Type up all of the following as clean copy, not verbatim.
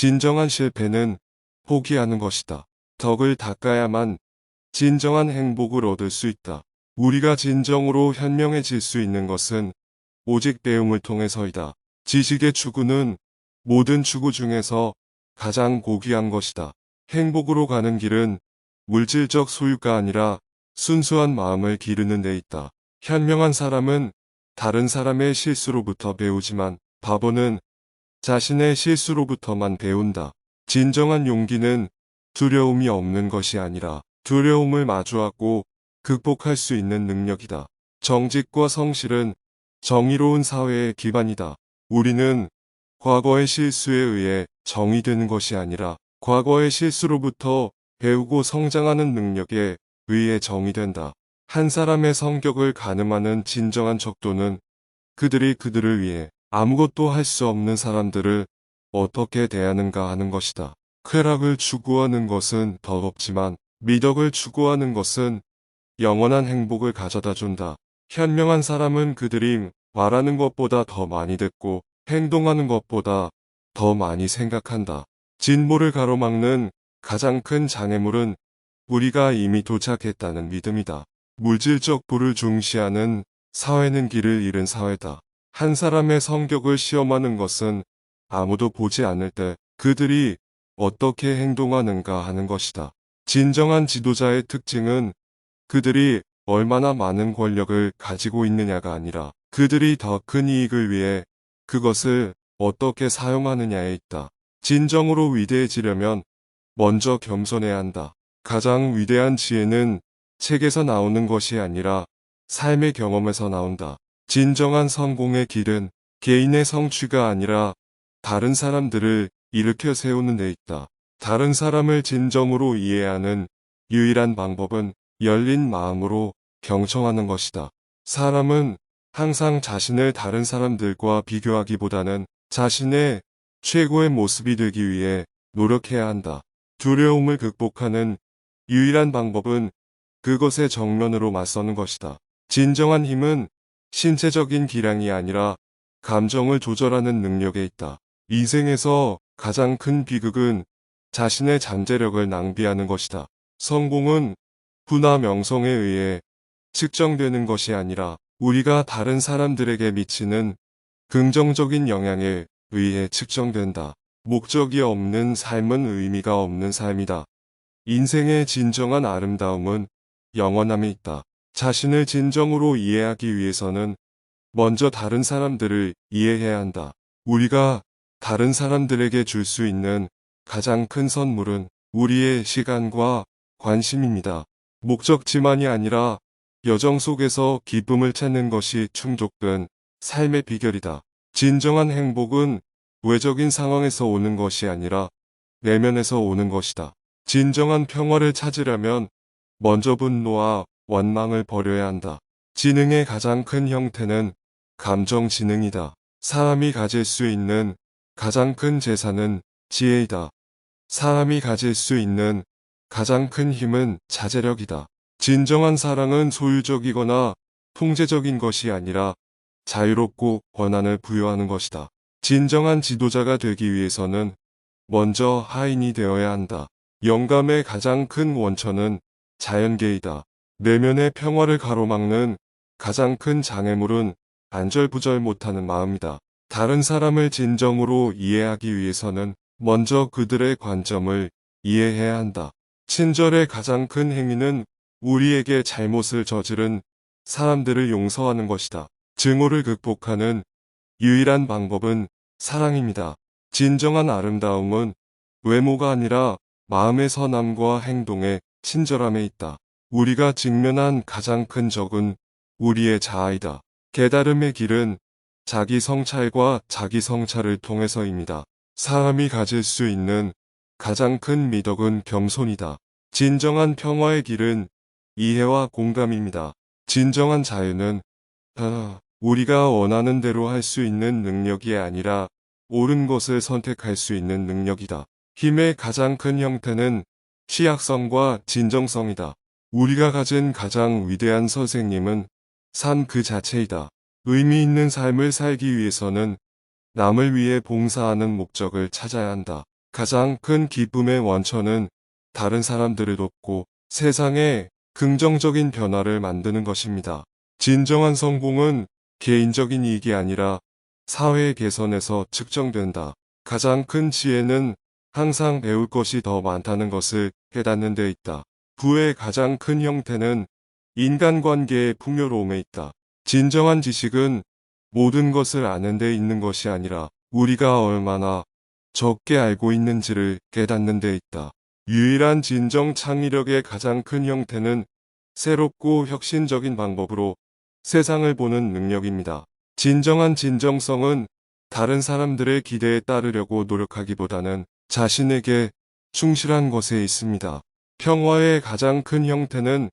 진정한 실패는 포기하는 것이다. 덕을 닦아야만 진정한 행복을 얻을 수 있다. 우리가 진정으로 현명해질 수 있는 것은 오직 배움을 통해서이다. 지식의 추구는 모든 추구 중에서 가장 고귀한 것이다. 행복으로 가는 길은 물질적 소유가 아니라 순수한 마음을 기르는 데 있다. 현명한 사람은 다른 사람의 실수로부터 배우지만 바보는 자신의 실수로부터만 배운다. 진정한 용기는 두려움이 없는 것이 아니라 두려움을 마주하고 극복할 수 있는 능력이다. 정직과 성실은 정의로운 사회의 기반이다. 우리는 과거의 실수에 의해 정의되는 것이 아니라 과거의 실수로부터 배우고 성장하는 능력에 의해 정의된다. 한 사람의 성격을 가늠하는 진정한 척도는 그들이 그들을 위해 아무것도 할 수 없는 사람들을 어떻게 대하는가 하는 것이다. 쾌락을 추구하는 것은 버겁지만 미덕을 추구하는 것은 영원한 행복을 가져다 준다. 현명한 사람은 그들이 말하는 것보다 더 많이 듣고 행동하는 것보다 더 많이 생각한다. 진보를 가로막는 가장 큰 장애물은 우리가 이미 도착했다는 믿음이다. 물질적 부를 중시하는 사회는 길을 잃은 사회다. 한 사람의 성격을 시험하는 것은 아무도 보지 않을 때 그들이 어떻게 행동하는가 하는 것이다. 진정한 지도자의 특징은 그들이 얼마나 많은 권력을 가지고 있느냐가 아니라 그들이 더 큰 이익을 위해 그것을 어떻게 사용하느냐에 있다. 진정으로 위대해지려면 먼저 겸손해야 한다. 가장 위대한 지혜는 책에서 나오는 것이 아니라 삶의 경험에서 나온다. 진정한 성공의 길은 개인의 성취가 아니라 다른 사람들을 일으켜 세우는 데 있다. 다른 사람을 진정으로 이해하는 유일한 방법은 열린 마음으로 경청하는 것이다. 사람은 항상 자신을 다른 사람들과 비교하기보다는 자신의 최고의 모습이 되기 위해 노력해야 한다. 두려움을 극복하는 유일한 방법은 그것의 정면으로 맞서는 것이다. 진정한 힘은 신체적인 기량이 아니라 감정을 조절하는 능력에 있다. 인생에서 가장 큰 비극은 자신의 잠재력을 낭비하는 것이다. 성공은 부나 명성에 의해 측정되는 것이 아니라 우리가 다른 사람들에게 미치는 긍정적인 영향에 의해 측정된다. 목적이 없는 삶은 의미가 없는 삶이다. 인생의 진정한 아름다움은 영원함에 있다. 자신을 진정으로 이해하기 위해서는 먼저 다른 사람들을 이해해야 한다. 우리가 다른 사람들에게 줄 수 있는 가장 큰 선물은 우리의 시간과 관심입니다. 목적지만이 아니라 여정 속에서 기쁨을 찾는 것이 충족된 삶의 비결이다. 진정한 행복은 외적인 상황에서 오는 것이 아니라 내면에서 오는 것이다. 진정한 평화를 찾으려면 먼저 분노와 원망을 버려야 한다. 지능의 가장 큰 형태는 감정 지능이다. 사람이 가질 수 있는 가장 큰 재산은 지혜이다. 사람이 가질 수 있는 가장 큰 힘은 자제력이다. 진정한 사랑은 소유적이거나 통제적인 것이 아니라 자유롭고 권한을 부여하는 것이다. 진정한 지도자가 되기 위해서는 먼저 하인이 되어야 한다. 영감의 가장 큰 원천은 자연계이다. 내면의 평화를 가로막는 가장 큰 장애물은 안절부절 못하는 마음이다. 다른 사람을 진정으로 이해하기 위해서는 먼저 그들의 관점을 이해해야 한다. 친절의 가장 큰 행위는 우리에게 잘못을 저지른 사람들을 용서하는 것이다. 증오를 극복하는 유일한 방법은 사랑입니다. 진정한 아름다움은 외모가 아니라 마음의 선함과 행동의 친절함에 있다. 우리가 직면한 가장 큰 적은 우리의 자아이다. 깨달음의 길은 자기 성찰과 자기 성찰을 통해서입니다. 사람이 가질 수 있는 가장 큰 미덕은 겸손이다. 진정한 평화의 길은 이해와 공감입니다. 진정한 자유는 우리가 원하는 대로 할 수 있는 능력이 아니라 옳은 것을 선택할 수 있는 능력이다. 힘의 가장 큰 형태는 취약성과 진정성이다. 우리가 가진 가장 위대한 선생님은 삶 그 자체이다. 의미 있는 삶을 살기 위해서는 남을 위해 봉사하는 목적을 찾아야 한다. 가장 큰 기쁨의 원천은 다른 사람들을 돕고 세상에 긍정적인 변화를 만드는 것입니다. 진정한 성공은 개인적인 이익이 아니라 사회 개선에서 측정된다. 가장 큰 지혜는 항상 배울 것이 더 많다는 것을 깨닫는 데 있다. 부의 가장 큰 형태는 인간관계의 풍요로움에 있다. 진정한 지식은 모든 것을 아는 데 있는 것이 아니라 우리가 얼마나 적게 알고 있는지를 깨닫는 데 있다. 유일한 진정 창의력의 가장 큰 형태는 새롭고 혁신적인 방법으로 세상을 보는 능력입니다. 진정한 진정성은 다른 사람들의 기대에 따르려고 노력하기보다는 자신에게 충실한 것에 있습니다. 평화의 가장 큰 형태는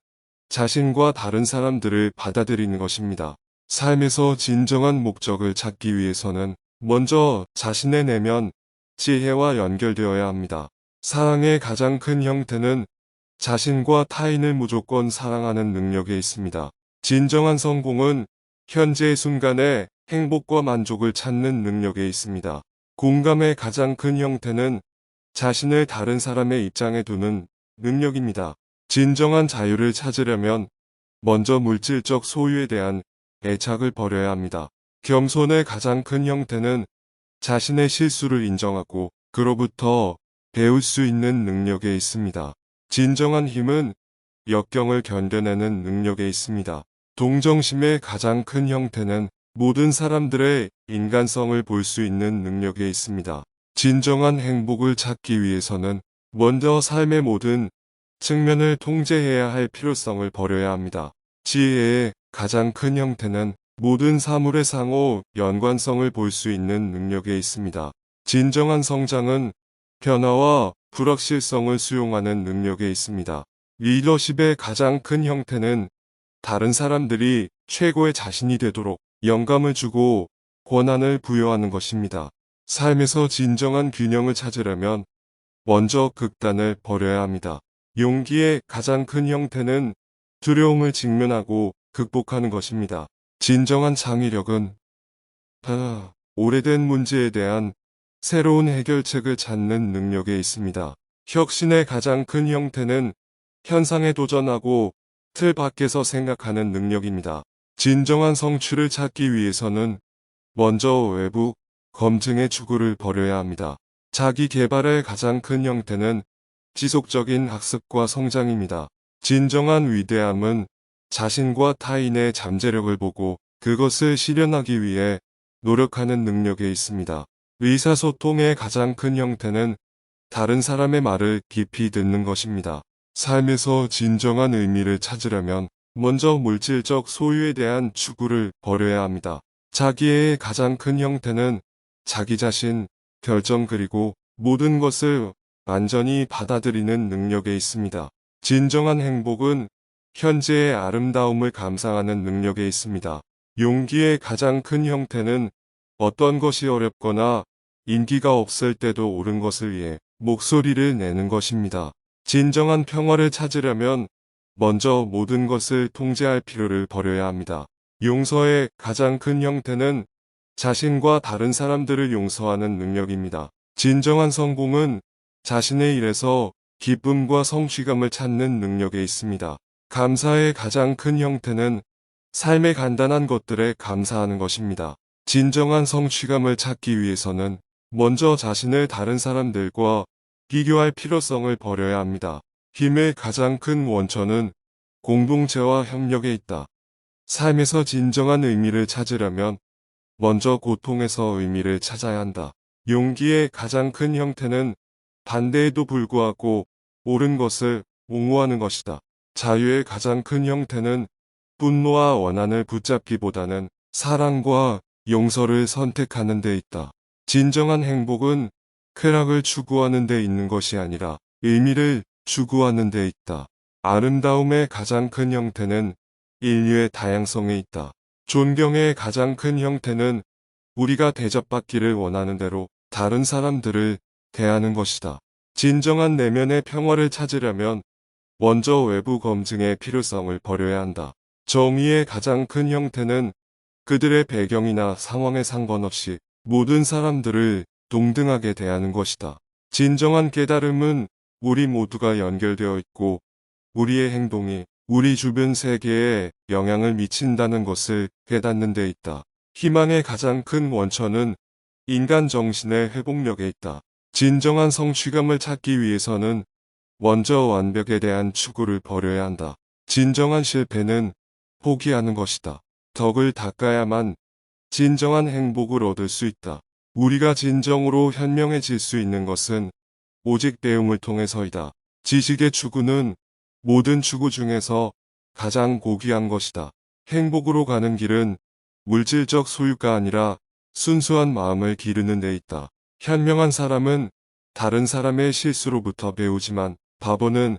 자신과 다른 사람들을 받아들이는 것입니다. 삶에서 진정한 목적을 찾기 위해서는 먼저 자신의 내면 지혜와 연결되어야 합니다. 사랑의 가장 큰 형태는 자신과 타인을 무조건 사랑하는 능력에 있습니다. 진정한 성공은 현재의 순간에 행복과 만족을 찾는 능력에 있습니다. 공감의 가장 큰 형태는 자신을 다른 사람의 입장에 두는 능력입니다. 진정한 자유를 찾으려면 먼저 물질적 소유에 대한 애착을 버려야 합니다. 겸손의 가장 큰 형태는 자신의 실수를 인정하고 그로부터 배울 수 있는 능력에 있습니다. 진정한 힘은 역경을 견뎌내는 능력에 있습니다. 동정심의 가장 큰 형태는 모든 사람들의 인간성을 볼 수 있는 능력에 있습니다. 진정한 행복을 찾기 위해서는 먼저 삶의 모든 측면을 통제해야 할 필요성을 버려야 합니다. 지혜의 가장 큰 형태는 모든 사물의 상호 연관성을 볼 수 있는 능력에 있습니다. 진정한 성장은 변화와 불확실성을 수용하는 능력에 있습니다. 리더십의 가장 큰 형태는 다른 사람들이 최고의 자신이 되도록 영감을 주고 권한을 부여하는 것입니다. 삶에서 진정한 균형을 찾으려면 먼저 극단을 버려야 합니다. 용기의 가장 큰 형태는 두려움을 직면하고 극복하는 것입니다. 진정한 창의력은 오래된 문제에 대한 새로운 해결책을 찾는 능력에 있습니다. 혁신의 가장 큰 형태는 현상에 도전하고 틀 밖에서 생각하는 능력입니다. 진정한 성취를 찾기 위해서는 먼저 외부 검증의 추구를 버려야 합니다. 자기 개발의 가장 큰 형태는 지속적인 학습과 성장입니다. 진정한 위대함은 자신과 타인의 잠재력을 보고 그것을 실현하기 위해 노력하는 능력에 있습니다. 의사소통의 가장 큰 형태는 다른 사람의 말을 깊이 듣는 것입니다. 삶에서 진정한 의미를 찾으려면 먼저 물질적 소유에 대한 추구를 버려야 합니다. 자기의 가장 큰 형태는 자기 자신, 결정 그리고 모든 것을 완전히 받아들이는 능력에 있습니다. 진정한 행복은 현재의 아름다움을 감상하는 능력에 있습니다. 용기의 가장 큰 형태는 어떤 것이 어렵거나 인기가 없을 때도 옳은 것을 위해 목소리를 내는 것입니다. 진정한 평화를 찾으려면 먼저 모든 것을 통제할 필요를 버려야 합니다. 용서의 가장 큰 형태는 자신과 다른 사람들을 용서하는 능력입니다. 진정한 성공은 자신의 일에서 기쁨과 성취감을 찾는 능력에 있습니다. 감사의 가장 큰 형태는 삶의 간단한 것들에 감사하는 것입니다. 진정한 성취감을 찾기 위해서는 먼저 자신을 다른 사람들과 비교할 필요성을 버려야 합니다. 힘의 가장 큰 원천은 공동체와 협력에 있다. 삶에서 진정한 의미를 찾으려면 먼저 고통에서 의미를 찾아야 한다. 용기의 가장 큰 형태는 반대에도 불구하고 옳은 것을 옹호하는 것이다. 자유의 가장 큰 형태는 분노와 원한을 붙잡기보다는 사랑과 용서를 선택하는 데 있다. 진정한 행복은 쾌락을 추구하는 데 있는 것이 아니라 의미를 추구하는 데 있다. 아름다움의 가장 큰 형태는 인류의 다양성에 있다. 존경의 가장 큰 형태는 우리가 대접받기를 원하는 대로 다른 사람들을 대하는 것이다. 진정한 내면의 평화를 찾으려면 먼저 외부 검증의 필요성을 버려야 한다. 정의의 가장 큰 형태는 그들의 배경이나 상황에 상관없이 모든 사람들을 동등하게 대하는 것이다. 진정한 깨달음은 우리 모두가 연결되어 있고 우리의 행동이 우리 주변 세계에 영향을 미친다는 것을 깨닫는 데 있다. 희망의 가장 큰 원천은 인간 정신의 회복력에 있다. 진정한 성취감을 찾기 위해서는 먼저 완벽에 대한 추구를 버려야 한다. 진정한 실패는 포기하는 것이다. 덕을 닦아야만 진정한 행복을 얻을 수 있다. 우리가 진정으로 현명해질 수 있는 것은 오직 배움을 통해서이다. 지식의 추구는 모든 추구 중에서 가장 고귀한 것이다. 행복으로 가는 길은 물질적 소유가 아니라 순수한 마음을 기르는 데 있다. 현명한 사람은 다른 사람의 실수로부터 배우지만 바보는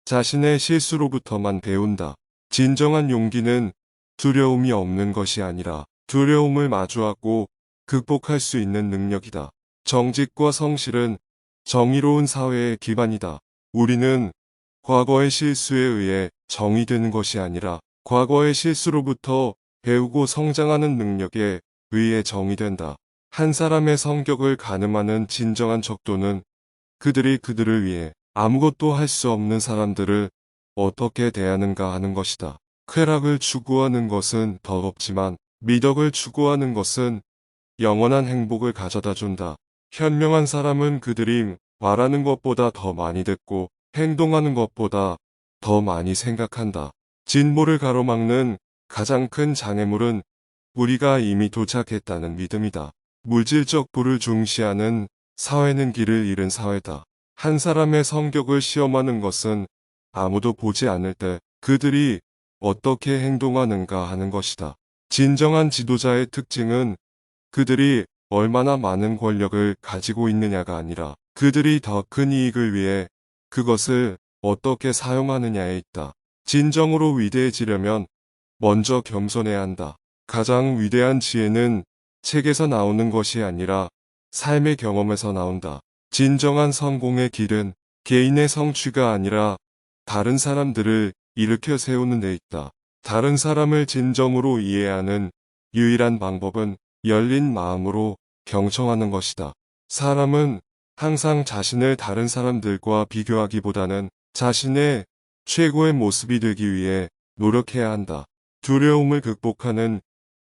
자신의 실수로부터만 배운다. 진정한 용기는 두려움이 없는 것이 아니라 두려움을 마주하고 극복할 수 있는 능력이다. 정직과 성실은 정의로운 사회의 기반이다. 우리는 과거의 실수에 의해 정의되는 것이 아니라 과거의 실수로부터 배우고 성장하는 능력에 의해 정의된다. 한 사람의 성격을 가늠하는 진정한 척도는 그들이 그들을 위해 아무것도 할 수 없는 사람들을 어떻게 대하는가 하는 것이다. 쾌락을 추구하는 것은 더럽지만 미덕을 추구하는 것은 영원한 행복을 가져다 준다. 현명한 사람은 그들이 말하는 것보다 더 많이 듣고 행동하는 것보다 더 많이 생각한다. 진보를 가로막는 가장 큰 장애물은 우리가 이미 도착했다는 믿음이다. 물질적 부를 중시하는 사회는 길을 잃은 사회다. 한 사람의 성격을 시험하는 것은 아무도 보지 않을 때 그들이 어떻게 행동하는가 하는 것이다. 진정한 지도자의 특징은 그들이 얼마나 많은 권력을 가지고 있느냐가 아니라 그들이 더 큰 이익을 위해 그것을 어떻게 사용하느냐에 있다. 진정으로 위대해지려면 먼저 겸손해야 한다. 가장 위대한 지혜는 책에서 나오는 것이 아니라 삶의 경험에서 나온다. 진정한 성공의 길은 개인의 성취가 아니라 다른 사람들을 일으켜 세우는 데 있다. 다른 사람을 진정으로 이해하는 유일한 방법은 열린 마음으로 경청하는 것이다. 사람은 항상 자신을 다른 사람들과 비교하기보다는 자신의 최고의 모습이 되기 위해 노력해야 한다. 두려움을 극복하는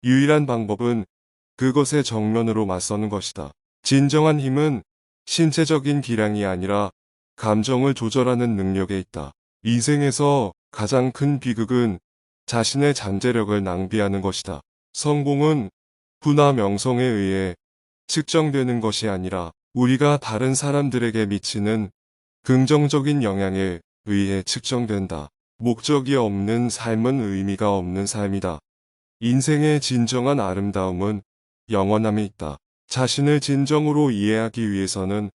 유일한 방법은 그것의 정면으로 맞서는 것이다. 진정한 힘은 신체적인 기량이 아니라 감정을 조절하는 능력에 있다. 인생에서 가장 큰 비극은 자신의 잠재력을 낭비하는 것이다. 성공은 부나 명성에 의해 측정되는 것이 아니라 우리가 다른 사람들에게 미치는 긍정적인 영향에 의해 측정된다. 목적이 없는 삶은 의미가 없는 삶이다. 인생의 진정한 아름다움은 영원함에 있다. 자신을 진정으로 이해하기 위해서는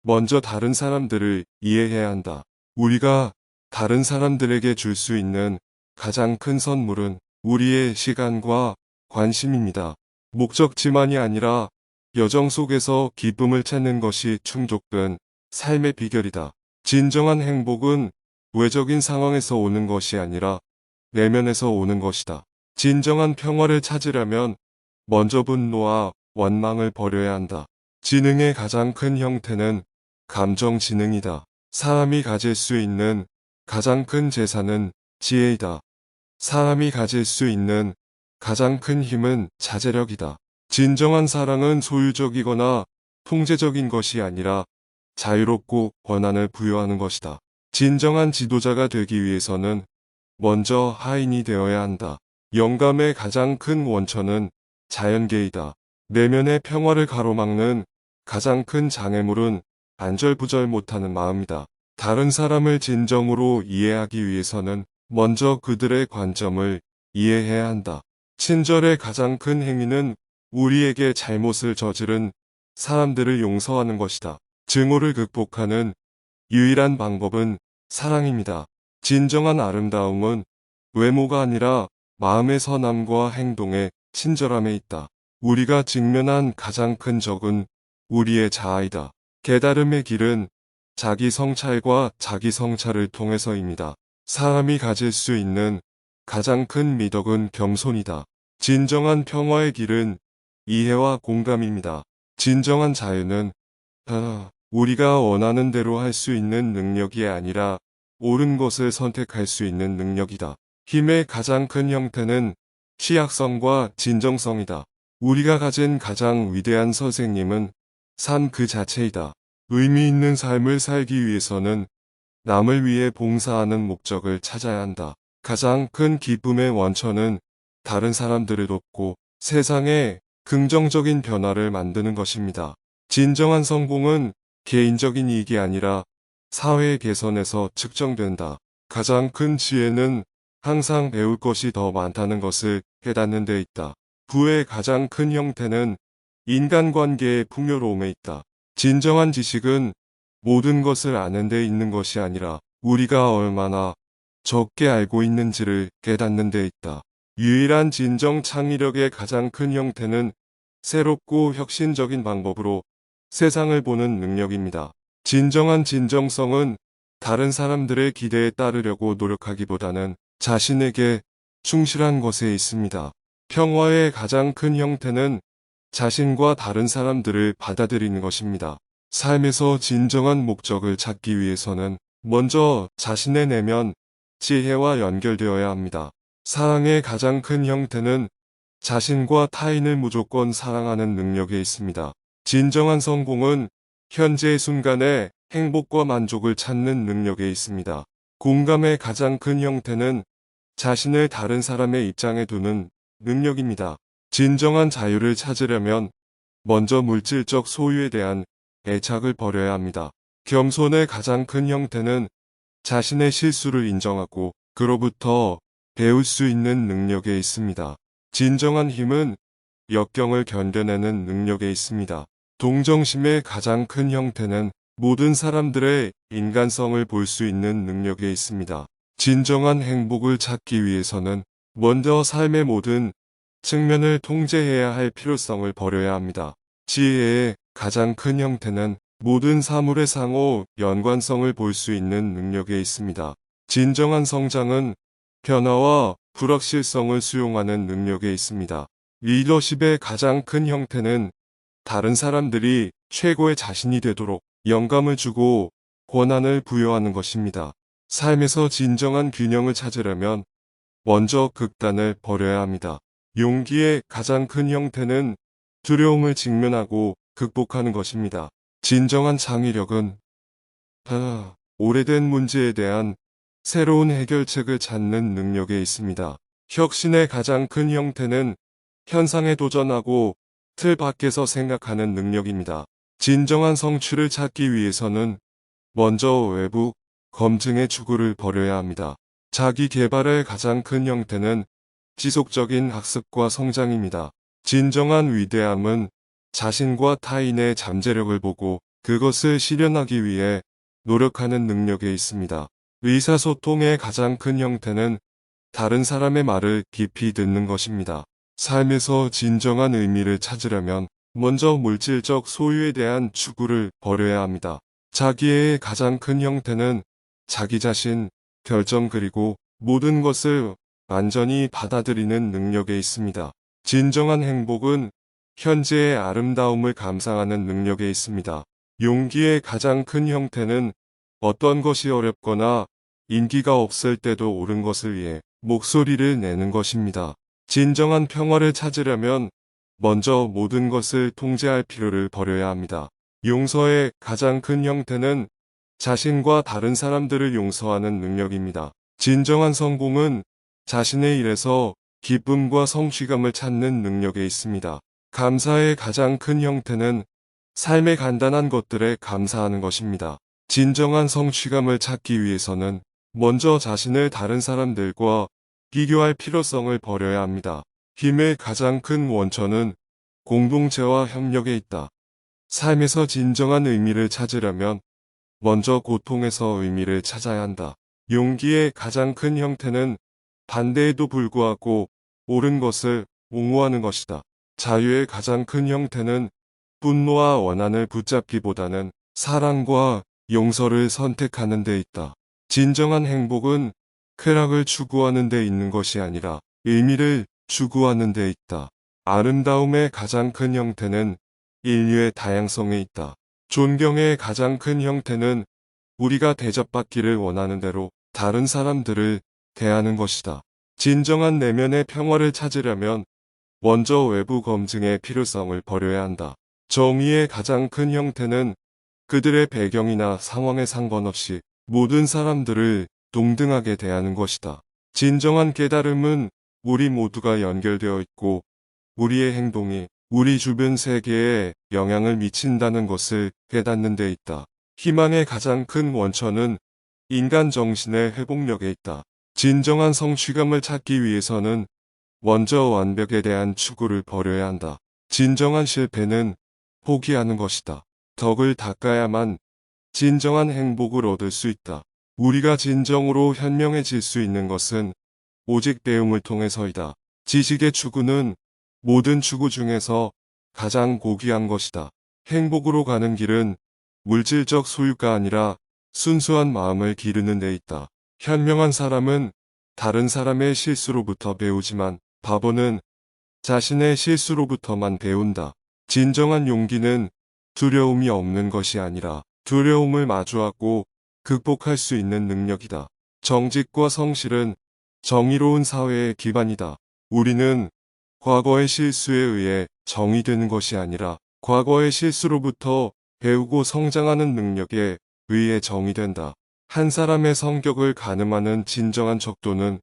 먼저 다른 사람들을 이해해야 한다. 우리가 다른 사람들에게 줄 수 있는 가장 큰 선물은 우리의 시간과 관심입니다. 목적지만이 아니라 여정 속에서 기쁨을 찾는 것이 충족된 삶의 비결이다. 진정한 행복은 외적인 상황에서 오는 것이 아니라 내면에서 오는 것이다. 진정한 평화를 찾으려면 먼저 분노와 원망을 버려야 한다. 지능의 가장 큰 형태는 감정 지능이다. 사람이 가질 수 있는 가장 큰 재산은 지혜이다. 사람이 가질 수 있는 가장 큰 힘은 자제력이다. 진정한 사랑은 소유적이거나 통제적인 것이 아니라 자유롭고 권한을 부여하는 것이다. 진정한 지도자가 되기 위해서는 먼저 하인이 되어야 한다. 영감의 가장 큰 원천은 자연계이다. 내면의 평화를 가로막는 가장 큰 장애물은 안절부절 못하는 마음이다. 다른 사람을 진정으로 이해하기 위해서는 먼저 그들의 관점을 이해해야 한다. 친절의 가장 큰 행위는 우리에게 잘못을 저지른 사람들을 용서하는 것이다. 증오를 극복하는 유일한 방법은 사랑입니다. 진정한 아름다움은 외모가 아니라 마음의 선함과 행동의 친절함에 있다. 우리가 직면한 가장 큰 적은 우리의 자아이다. 깨달음의 길은 자기 성찰과 자기 성찰을 통해서입니다. 사람이 가질 수 있는 가장 큰 미덕은 겸손이다. 진정한 평화의 길은 이해와 공감입니다. 진정한 자유는 우리가 원하는 대로 할 수 있는 능력이 아니라 옳은 것을 선택할 수 있는 능력이다. 힘의 가장 큰 형태는 취약성과 진정성이다. 우리가 가진 가장 위대한 선생님은 삶 그 자체이다. 의미 있는 삶을 살기 위해서는 남을 위해 봉사하는 목적을 찾아야 한다. 가장 큰 기쁨의 원천은 다른 사람들을 돕고 세상에 긍정적인 변화를 만드는 것입니다. 진정한 성공은 개인적인 이익이 아니라 사회 개선에서 측정된다. 가장 큰 지혜는 항상 배울 것이 더 많다는 것을 깨닫는 데 있다. 부의 가장 큰 형태는 인간관계의 풍요로움에 있다. 진정한 지식은 모든 것을 아는 데 있는 것이 아니라 우리가 얼마나 적게 알고 있는지를 깨닫는 데 있다. 유일한 진정 창의력의 가장 큰 형태는 새롭고 혁신적인 방법으로 세상을 보는 능력입니다. 진정한 진정성은 다른 사람들의 기대에 따르려고 노력하기보다는 자신에게 충실한 것에 있습니다. 평화의 가장 큰 형태는 자신과 다른 사람들을 받아들이는 것입니다. 삶에서 진정한 목적을 찾기 위해서는 먼저 자신의 내면 지혜와 연결되어야 합니다. 사랑의 가장 큰 형태는 자신과 타인을 무조건 사랑하는 능력에 있습니다. 진정한 성공은 현재의 순간에 행복과 만족을 찾는 능력에 있습니다. 공감의 가장 큰 형태는 자신을 다른 사람의 입장에 두는 능력입니다. 진정한 자유를 찾으려면 먼저 물질적 소유에 대한 애착을 버려야 합니다. 겸손의 가장 큰 형태는 자신의 실수를 인정하고 그로부터 배울 수 있는 능력에 있습니다. 진정한 힘은 역경을 견뎌내는 능력에 있습니다. 동정심의 가장 큰 형태는 모든 사람들의 인간성을 볼 수 있는 능력에 있습니다. 진정한 행복을 찾기 위해서는 먼저 삶의 모든 측면을 통제해야 할 필요성을 버려야 합니다. 지혜의 가장 큰 형태는 모든 사물의 상호 연관성을 볼 수 있는 능력에 있습니다. 진정한 성장은 변화와 불확실성을 수용하는 능력에 있습니다. 리더십의 가장 큰 형태는 다른 사람들이 최고의 자신이 되도록 영감을 주고 권한을 부여하는 것입니다. 삶에서 진정한 균형을 찾으려면 먼저 극단을 버려야 합니다. 용기의 가장 큰 형태는 두려움을 직면하고 극복하는 것입니다. 진정한 창의력은 오래된 문제에 대한 새로운 해결책을 찾는 능력에 있습니다. 혁신의 가장 큰 형태는 현상에 도전하고 틀 밖에서 생각하는 능력입니다. 진정한 성취를 찾기 위해서는 먼저 외부 검증의 추구를 버려야 합니다. 자기 개발의 가장 큰 형태는 지속적인 학습과 성장입니다. 진정한 위대함은 자신과 타인의 잠재력을 보고 그것을 실현하기 위해 노력하는 능력에 있습니다. 의사소통의 가장 큰 형태는 다른 사람의 말을 깊이 듣는 것입니다. 삶에서 진정한 의미를 찾으려면 먼저 물질적 소유에 대한 추구를 버려야 합니다. 자기의 가장 큰 형태는 자기 자신, 결정 그리고 모든 것을 완전히 받아들이는 능력에 있습니다. 진정한 행복은 현재의 아름다움을 감상하는 능력에 있습니다. 용기의 가장 큰 형태는 어떤 것이 어렵거나 인기가 없을 때도 옳은 것을 위해 목소리를 내는 것입니다. 진정한 평화를 찾으려면 먼저 모든 것을 통제할 필요를 버려야 합니다. 용서의 가장 큰 형태는 자신과 다른 사람들을 용서하는 능력입니다. 진정한 성공은 자신의 일에서 기쁨과 성취감을 찾는 능력에 있습니다. 감사의 가장 큰 형태는 삶의 간단한 것들에 감사하는 것입니다. 진정한 성취감을 찾기 위해서는 먼저 자신을 다른 사람들과 비교할 필요성을 버려야 합니다. 힘의 가장 큰 원천은 공동체와 협력에 있다. 삶에서 진정한 의미를 찾으려면 먼저 고통에서 의미를 찾아야 한다. 용기의 가장 큰 형태는 반대에도 불구하고 옳은 것을 옹호하는 것이다. 자유의 가장 큰 형태는 분노와 원한을 붙잡기보다는 사랑과 용서를 선택하는 데 있다. 진정한 행복은 쾌락을 추구하는 데 있는 것이 아니라 의미를 추구하는 데 있다. 아름다움의 가장 큰 형태는 인류의 다양성에 있다. 존경의 가장 큰 형태는 우리가 대접받기를 원하는 대로 다른 사람들을 대하는 것이다. 진정한 내면의 평화를 찾으려면 먼저 외부 검증의 필요성을 버려야 한다. 정의의 가장 큰 형태는 그들의 배경이나 상황에 상관없이 모든 사람들을 동등하게 대하는 것이다. 진정한 깨달음은 우리 모두가 연결되어 있고 우리의 행동이 우리 주변 세계에 영향을 미친다는 것을 깨닫는 데 있다. 희망의 가장 큰 원천은 인간 정신의 회복력에 있다. 진정한 성취감을 찾기 위해서는 먼저 완벽에 대한 추구를 버려야 한다. 진정한 실패는 포기하는 것이다. 덕을 닦아야만 진정한 행복을 얻을 수 있다. 우리가 진정으로 현명해질 수 있는 것은 오직 배움을 통해서이다. 지식의 추구는 모든 추구 중에서 가장 고귀한 것이다. 행복으로 가는 길은 물질적 소유가 아니라 순수한 마음을 기르는 데 있다. 현명한 사람은 다른 사람의 실수로부터 배우지만 바보는 자신의 실수로부터만 배운다. 진정한 용기는 두려움이 없는 것이 아니라 두려움을 마주하고 극복할 수 있는 능력이다. 정직과 성실은 정의로운 사회의 기반이다. 우리는 과거의 실수에 의해 정의되는 것이 아니라 과거의 실수로부터 배우고 성장하는 능력에 의해 정의된다. 한 사람의 성격을 가늠하는 진정한 척도는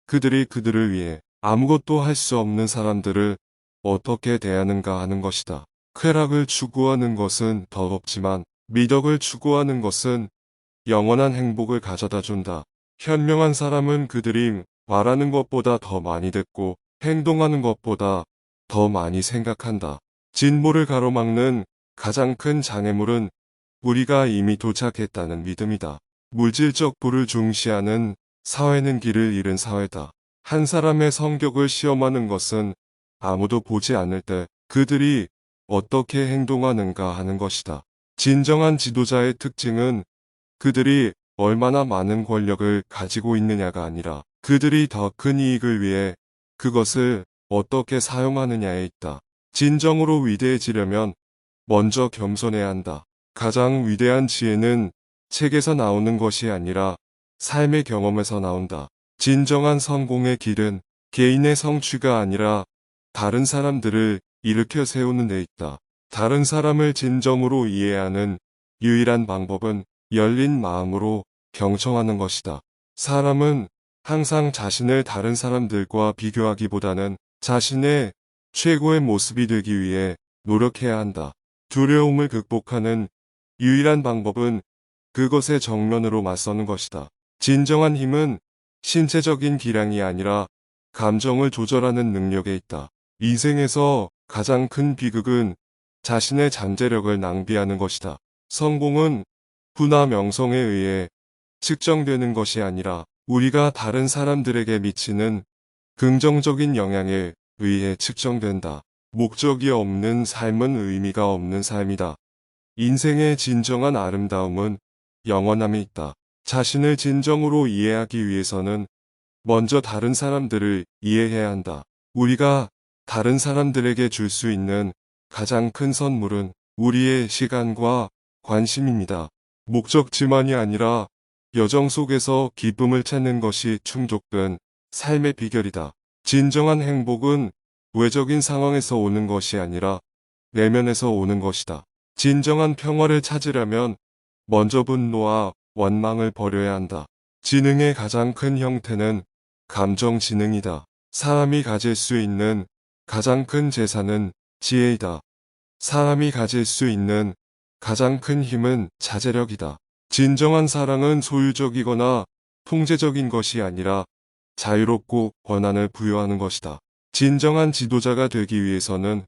그들이 그들을 위해 아무것도 할 수 없는 사람들을 어떻게 대하는가 하는 것이다. 쾌락을 추구하는 것은 더럽지만 미덕을 추구하는 것은 영원한 행복을 가져다 준다. 현명한 사람은 그들이 말하는 것보다 더 많이 듣고 행동하는 것보다 더 많이 생각한다. 진보를 가로막는 가장 큰 장애물은 우리가 이미 도착했다는 믿음이다. 물질적 부를 중시하는 사회는 길을 잃은 사회다. 한 사람의 성격을 시험하는 것은 아무도 보지 않을 때 그들이 어떻게 행동하는가 하는 것이다. 진정한 지도자의 특징은 그들이 얼마나 많은 권력을 가지고 있느냐가 아니라 그들이 더 큰 이익을 위해 그것을 어떻게 사용하느냐에 있다. 진정으로 위대해지려면 먼저 겸손해야 한다. 가장 위대한 지혜는 책에서 나오는 것이 아니라 삶의 경험에서 나온다. 진정한 성공의 길은 개인의 성취가 아니라 다른 사람들을 일으켜 세우는 데 있다. 다른 사람을 진정으로 이해하는 유일한 방법은 열린 마음으로 경청하는 것이다. 사람은 항상 자신을 다른 사람들과 비교하기보다는 자신의 최고의 모습이 되기 위해 노력해야 한다. 두려움을 극복하는 유일한 방법은 그것의 정면으로 맞서는 것이다. 진정한 힘은 신체적인 기량이 아니라 감정을 조절하는 능력에 있다. 인생에서 가장 큰 비극은 자신의 잠재력을 낭비하는 것이다. 성공은 부나 명성에 의해 측정되는 것이 아니라 우리가 다른 사람들에게 미치는 긍정적인 영향에 의해 측정된다. 목적이 없는 삶은 의미가 없는 삶이다. 인생의 진정한 아름다움은 영원함에 있다. 자신을 진정으로 이해하기 위해서는 먼저 다른 사람들을 이해해야 한다. 우리가 다른 사람들에게 줄 수 있는 가장 큰 선물은 우리의 시간과 관심입니다. 목적지만이 아니라 여정 속에서 기쁨을 찾는 것이 충족된 삶의 비결이다. 진정한 행복은 외적인 상황에서 오는 것이 아니라 내면에서 오는 것이다. 진정한 평화를 찾으려면 먼저 분노와 원망을 버려야 한다. 지능의 가장 큰 형태는 감정 지능이다. 사람이 가질 수 있는 가장 큰 재산은 지혜이다. 사람이 가질 수 있는 가장 큰 힘은 자제력이다. 진정한 사랑은 소유적이거나 통제적인 것이 아니라 자유롭고 권한을 부여하는 것이다. 진정한 지도자가 되기 위해서는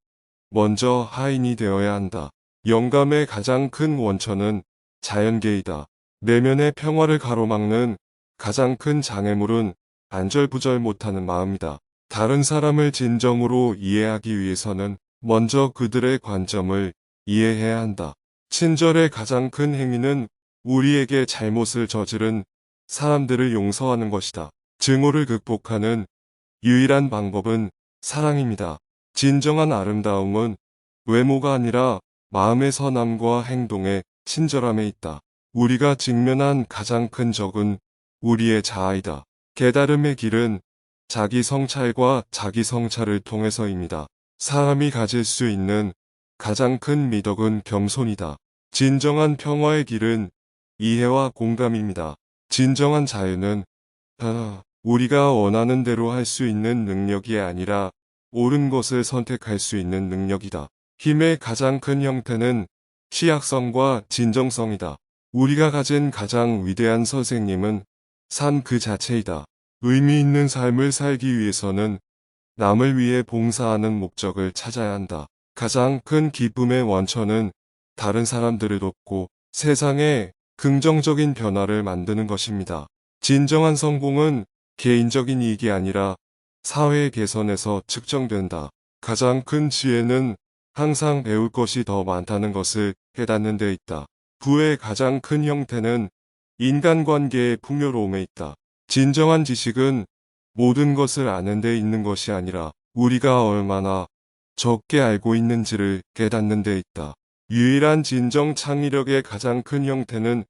먼저 하인이 되어야 한다. 영감의 가장 큰 원천은 자연계이다. 내면의 평화를 가로막는 가장 큰 장애물은 안절부절 못하는 마음이다. 다른 사람을 진정으로 이해하기 위해서는 먼저 그들의 관점을 이해해야 한다. 친절의 가장 큰 행위는 우리에게 잘못을 저지른 사람들을 용서하는 것이다. 증오를 극복하는 유일한 방법은 사랑입니다. 진정한 아름다움은 외모가 아니라 마음의 선함과 행동의 친절함에 있다. 우리가 직면한 가장 큰 적은 우리의 자아이다. 깨달음의 길은 자기 성찰과 자기 성찰을 통해서입니다. 사람이 가질 수 있는 가장 큰 미덕은 겸손이다. 진정한 평화의 길은 이해와 공감입니다. 진정한 자유는 우리가 원하는 대로 할 수 있는 능력이 아니라 옳은 것을 선택할 수 있는 능력이다. 힘의 가장 큰 형태는 취약성과 진정성이다. 우리가 가진 가장 위대한 선생님은 삶 그 자체이다. 의미 있는 삶을 살기 위해서는 남을 위해 봉사하는 목적을 찾아야 한다. 가장 큰 기쁨의 원천은 다른 사람들을 돕고 세상에 긍정적인 변화를 만드는 것입니다. 진정한 성공은 개인적인 이익이 아니라 사회 개선에서 측정된다. 가장 큰 지혜는 항상 배울 것이 더 많다는 것을 깨닫는 데 있다. 부의 가장 큰 형태는 인간관계의 풍요로움에 있다. 진정한 지식은 모든 것을 아는 데 있는 것이 아니라 우리가 얼마나 적게 알고 있는지를 깨닫는 데 있다. 유일한 진정 창의력의 가장 큰 형태는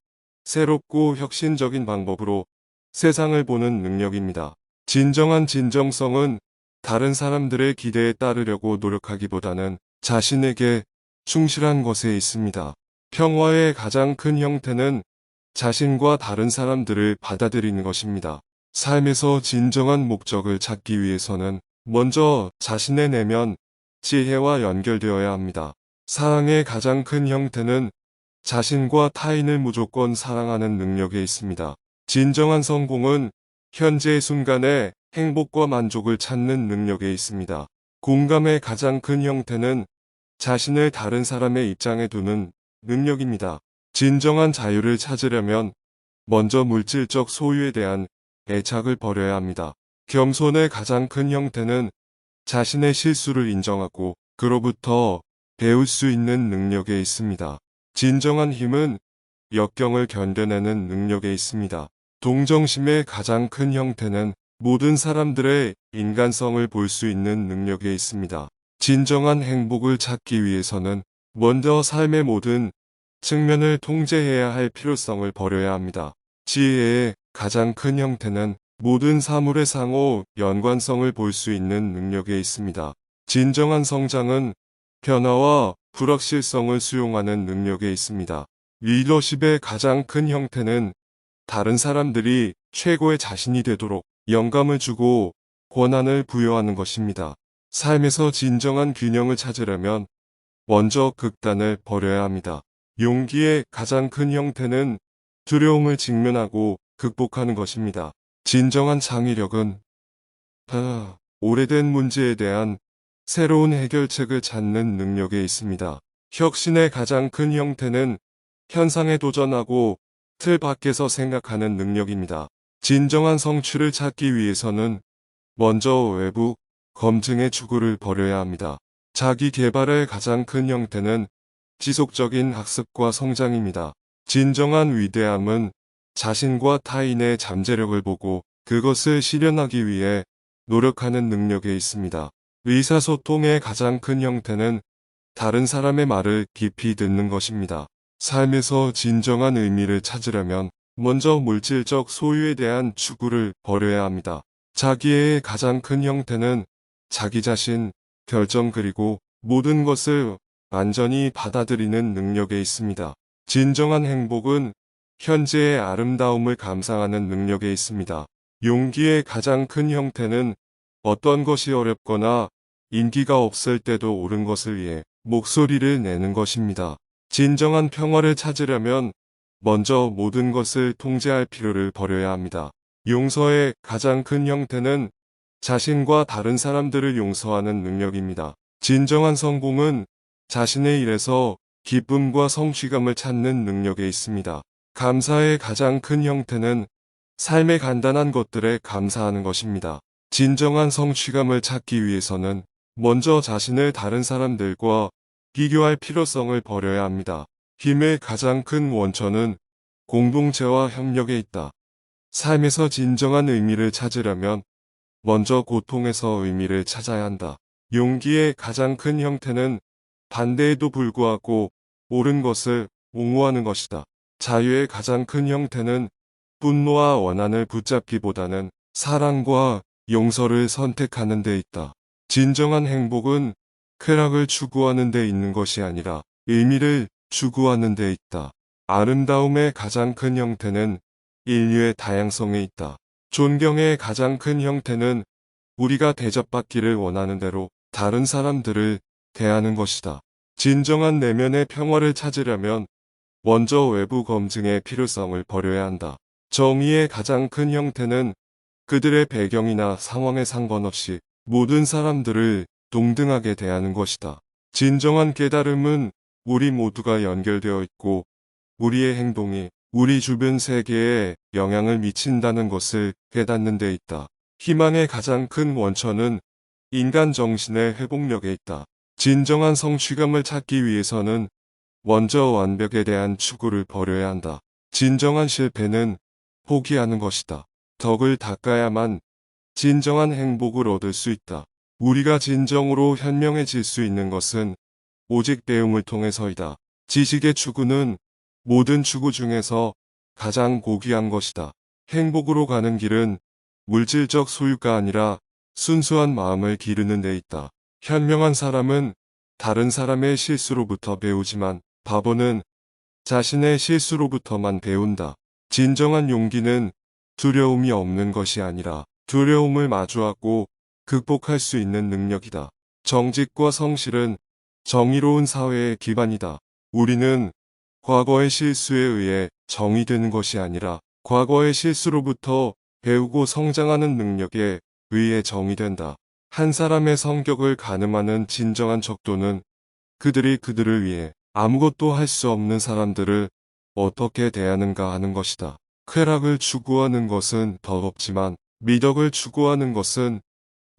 새롭고 혁신적인 방법으로 세상을 보는 능력입니다. 진정한 진정성은 다른 사람들의 기대에 따르려고 노력하기보다는 자신에게 충실한 것에 있습니다. 평화의 가장 큰 형태는 자신과 다른 사람들을 받아들이는 것입니다. 삶에서 진정한 목적을 찾기 위해서는 먼저 자신의 내면, 지혜와 연결되어야 합니다. 사랑의 가장 큰 형태는 자신과 타인을 무조건 사랑하는 능력에 있습니다. 진정한 성공은 현재의 순간에 행복과 만족을 찾는 능력에 있습니다. 공감의 가장 큰 형태는 자신을 다른 사람의 입장에 두는 능력입니다. 진정한 자유를 찾으려면 먼저 물질적 소유에 대한 애착을 버려야 합니다. 겸손의 가장 큰 형태는 자신의 실수를 인정하고 그로부터 배울 수 있는 능력에 있습니다. 진정한 힘은 역경을 견뎌내는 능력에 있습니다. 동정심의 가장 큰 형태는 모든 사람들의 인간성을 볼 수 있는 능력에 있습니다. 진정한 행복을 찾기 위해서는 먼저 삶의 모든 측면을 통제해야 할 필요성을 버려야 합니다. 지혜의 가장 큰 형태는 모든 사물의 상호 연관성을 볼 수 있는 능력에 있습니다. 진정한 성장은 변화와 불확실성을 수용하는 능력에 있습니다. 리더십의 가장 큰 형태는 다른 사람들이 최고의 자신이 되도록 영감을 주고 권한을 부여하는 것입니다. 삶에서 진정한 균형을 찾으려면 먼저 극단을 버려야 합니다. 용기의 가장 큰 형태는 두려움을 직면하고 극복하는 것입니다. 진정한 창의력은 오래된 문제에 대한 새로운 해결책을 찾는 능력에 있습니다. 혁신의 가장 큰 형태는 현상에 도전하고 틀 밖에서 생각하는 능력입니다. 진정한 성취를 찾기 위해서는 먼저 외부 검증의 추구를 버려야 합니다. 자기 개발의 가장 큰 형태는 지속적인 학습과 성장입니다. 진정한 위대함은 자신과 타인의 잠재력을 보고 그것을 실현하기 위해 노력하는 능력에 있습니다. 의사소통의 가장 큰 형태는 다른 사람의 말을 깊이 듣는 것입니다. 삶에서 진정한 의미를 찾으려면 먼저 물질적 소유에 대한 추구를 버려야 합니다. 자기의 가장 큰 형태는 자기 자신, 결정 그리고 모든 것을 완전히 받아들이는 능력에 있습니다. 진정한 행복은 현재의 아름다움을 감상하는 능력에 있습니다. 용기의 가장 큰 형태는 어떤 것이 어렵거나 인기가 없을 때도 옳은 것을 위해 목소리를 내는 것입니다. 진정한 평화를 찾으려면 먼저 모든 것을 통제할 필요를 버려야 합니다. 용서의 가장 큰 형태는 자신과 다른 사람들을 용서하는 능력입니다. 진정한 성공은 자신의 일에서 기쁨과 성취감을 찾는 능력에 있습니다. 감사의 가장 큰 형태는 삶의 간단한 것들에 감사하는 것입니다. 진정한 성취감을 찾기 위해서는 먼저 자신을 다른 사람들과 비교할 필요성을 버려야 합니다. 힘의 가장 큰 원천은 공동체와 협력에 있다. 삶에서 진정한 의미를 찾으려면 먼저 고통에서 의미를 찾아야 한다. 용기의 가장 큰 형태는 반대에도 불구하고 옳은 것을 옹호하는 것이다. 자유의 가장 큰 형태는 분노와 원한을 붙잡기보다는 사랑과 용서를 선택하는 데 있다. 진정한 행복은 쾌락을 추구하는 데 있는 것이 아니라 의미를 추구하는 데 있다. 아름다움의 가장 큰 형태는 인류의 다양성에 있다. 존경의 가장 큰 형태는 우리가 대접받기를 원하는 대로 다른 사람들을 대하는 것이다. 진정한 내면의 평화를 찾으려면 먼저 외부 검증의 필요성을 버려야 한다. 정의의 가장 큰 형태는 그들의 배경이나 상황에 상관없이 모든 사람들을 동등하게 대하는 것이다. 진정한 깨달음은 우리 모두가 연결되어 있고 우리의 행동이 우리 주변 세계에 영향을 미친다는 것을 깨닫는 데 있다. 희망의 가장 큰 원천은 인간 정신의 회복력에 있다. 진정한 성취감을 찾기 위해서는 먼저 완벽에 대한 추구를 버려야 한다. 진정한 실패는 포기하는 것이다. 덕을 닦아야만 진정한 행복을 얻을 수 있다. 우리가 진정으로 현명해질 수 있는 것은 오직 배움을 통해서이다. 지식의 추구는 모든 추구 중에서 가장 고귀한 것이다. 행복으로 가는 길은 물질적 소유가 아니라 순수한 마음을 기르는 데 있다. 현명한 사람은 다른 사람의 실수로부터 배우지만 바보는 자신의 실수로부터만 배운다. 진정한 용기는 두려움이 없는 것이 아니라 두려움을 마주하고 극복할 수 있는 능력이다. 정직과 성실은 정의로운 사회의 기반이다. 우리는 과거의 실수에 의해 정의되는 것이 아니라 과거의 실수로부터 배우고 성장하는 능력에 의해 정의된다. 한 사람의 성격을 가늠하는 진정한 척도는 그들이 그들을 위해 아무것도 할 수 없는 사람들을 어떻게 대하는가 하는 것이다. 쾌락을 추구하는 것은 더럽지만 미덕을 추구하는 것은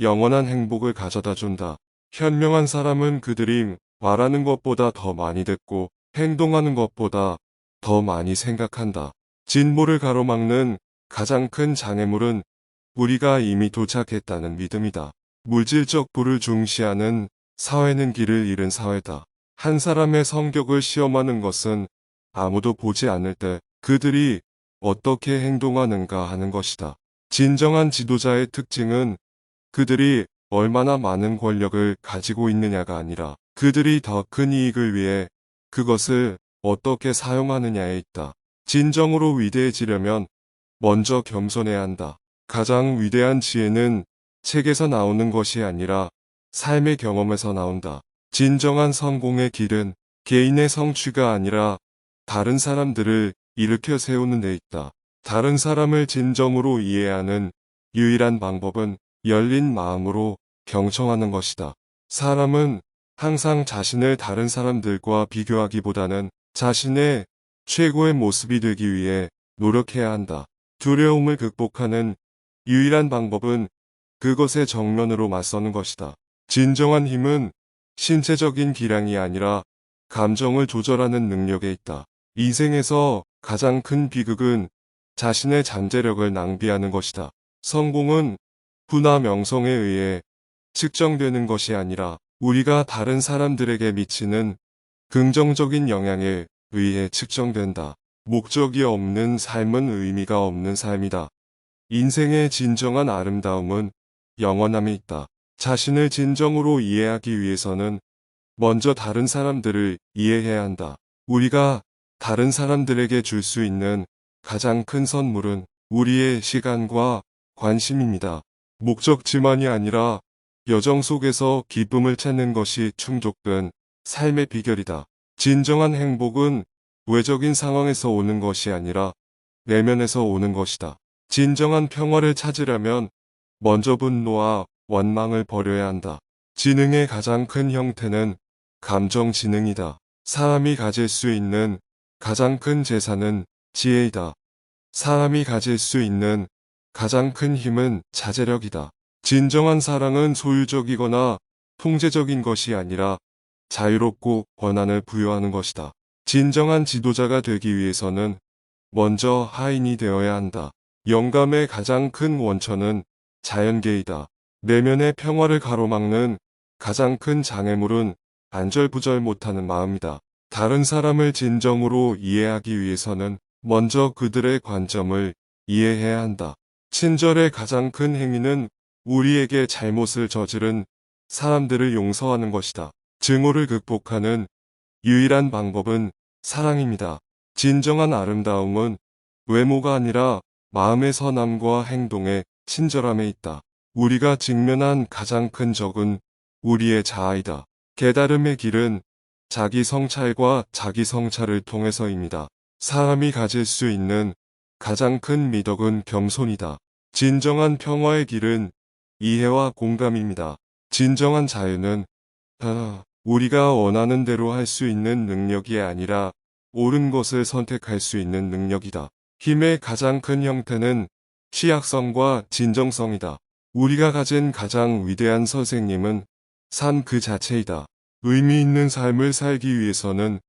영원한 행복을 가져다 준다. 현명한 사람은 그들이 말하는 것보다 더 많이 듣고 행동하는 것보다 더 많이 생각한다. 진보를 가로막는 가장 큰 장애물은 우리가 이미 도착했다는 믿음이다. 물질적 부를 중시하는 사회는 길을 잃은 사회다. 한 사람의 성격을 시험하는 것은 아무도 보지 않을 때 그들이 어떻게 행동하는가 하는 것이다. 진정한 지도자의 특징은 그들이 얼마나 많은 권력을 가지고 있느냐가 아니라 그들이 더 큰 이익을 위해 그것을 어떻게 사용하느냐에 있다. 진정으로 위대해지려면 먼저 겸손해야 한다. 가장 위대한 지혜는 책에서 나오는 것이 아니라 삶의 경험에서 나온다. 진정한 성공의 길은 개인의 성취가 아니라 다른 사람들을 일으켜 세우는 데 있다. 다른 사람을 진정으로 이해하는 유일한 방법은 열린 마음으로 경청하는 것이다. 사람은 항상 자신을 다른 사람들과 비교하기보다는 자신의 최고의 모습이 되기 위해 노력해야 한다. 두려움을 극복하는 유일한 방법은 그것의 정면으로 맞서는 것이다. 진정한 힘은 신체적인 기량이 아니라 감정을 조절하는 능력에 있다. 인생에서 가장 큰 비극은 자신의 잠재력을 낭비하는 것이다. 성공은 부나 명성에 의해 측정되는 것이 아니라 우리가 다른 사람들에게 미치는 긍정적인 영향에 의해 측정된다. 목적이 없는 삶은 의미가 없는 삶이다. 인생의 진정한 아름다움은 영원함에 있다. 자신을 진정으로 이해하기 위해서는 먼저 다른 사람들을 이해해야 한다. 우리가 다른 사람들에게 줄 수 있는 가장 큰 선물은 우리의 시간과 관심입니다. 목적지만이 아니라 여정 속에서 기쁨을 찾는 것이 충족된 삶의 비결이다. 진정한 행복은 외적인 상황에서 오는 것이 아니라 내면에서 오는 것이다. 진정한 평화를 찾으려면 먼저 분노와 원망을 버려야 한다. 지능의 가장 큰 형태는 감정 지능이다. 사람이 가질 수 있는 가장 큰 재산은 지혜이다. 사람이 가질 수 있는 가장 큰 힘은 자제력이다. 진정한 사랑은 소유적이거나 통제적인 것이 아니라 자유롭고 권한을 부여하는 것이다. 진정한 지도자가 되기 위해서는 먼저 하인이 되어야 한다. 영감의 가장 큰 원천은 자연계이다. 내면의 평화를 가로막는 가장 큰 장애물은 안절부절 못하는 마음이다. 다른 사람을 진정으로 이해하기 위해서는 먼저 그들의 관점을 이해해야 한다. 친절의 가장 큰 행위는 우리에게 잘못을 저지른 사람들을 용서하는 것이다. 증오를 극복하는 유일한 방법은 사랑입니다. 진정한 아름다움은 외모가 아니라 마음의 선함과 행동의 친절함에 있다. 우리가 직면한 가장 큰 적은 우리의 자아이다. 깨달음의 길은 자기 성찰과 자기 성찰을 통해서입니다. 사람이 가질 수 있는 가장 큰 미덕은 겸손이다. 진정한 평화의 길은 이해와 공감입니다. 진정한 자유는 우리가 원하는 대로 할 수 있는 능력이 아니라 옳은 것을 선택할 수 있는 능력이다. 힘의 가장 큰 형태는 취약성과 진정성이다. 우리가 가진 가장 위대한 선생님은 삶 그 자체이다. 의미 있는 삶을 살기 위해서는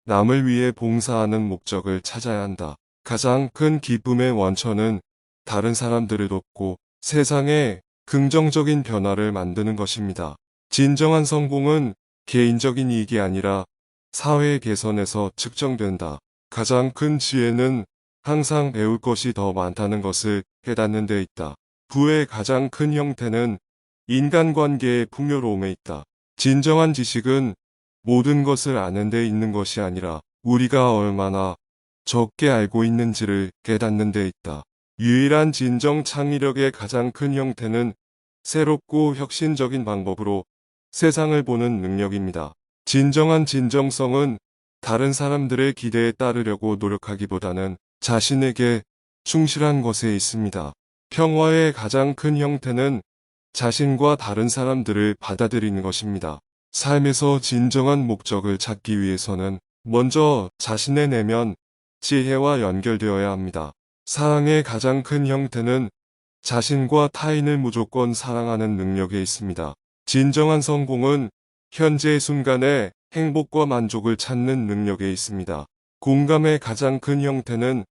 남을 위해 봉사하는 목적을 찾아야 한다. 가장 큰 기쁨의 원천은 다른 사람들을 돕고 세상에 긍정적인 변화를 만드는 것입니다. 진정한 성공은 개인적인 이익이 아니라 사회 개선에서 측정된다. 가장 큰 지혜는 항상 배울 것이 더 많다는 것을 깨닫는 데 있다. 부의 가장 큰 형태는 인간관계의 풍요로움에 있다. 진정한 지식은 모든 것을 아는 데 있는 것이 아니라 우리가 얼마나 적게 알고 있는지를 깨닫는 데 있다. 유일한 진정 창의력의 가장 큰 형태는 새롭고 혁신적인 방법으로 세상을 보는 능력입니다. 진정한 진정성은 다른 사람들의 기대에 따르려고 노력하기보다는 자신에게 충실한 것에 있습니다. 평화의 가장 큰 형태는 자신과 다른 사람들을 받아들이는 것입니다. 삶에서 진정한 목적을 찾기 위해서는 먼저 자신의 내면 지혜와 연결되어야 합니다. 사랑의 가장 큰 형태는 자신과 타인을 무조건 사랑하는 능력에 있습니다. 진정한 성공은 현재의 순간에 행복과 만족을 찾는 능력에 있습니다. 공감의 가장 큰 형태는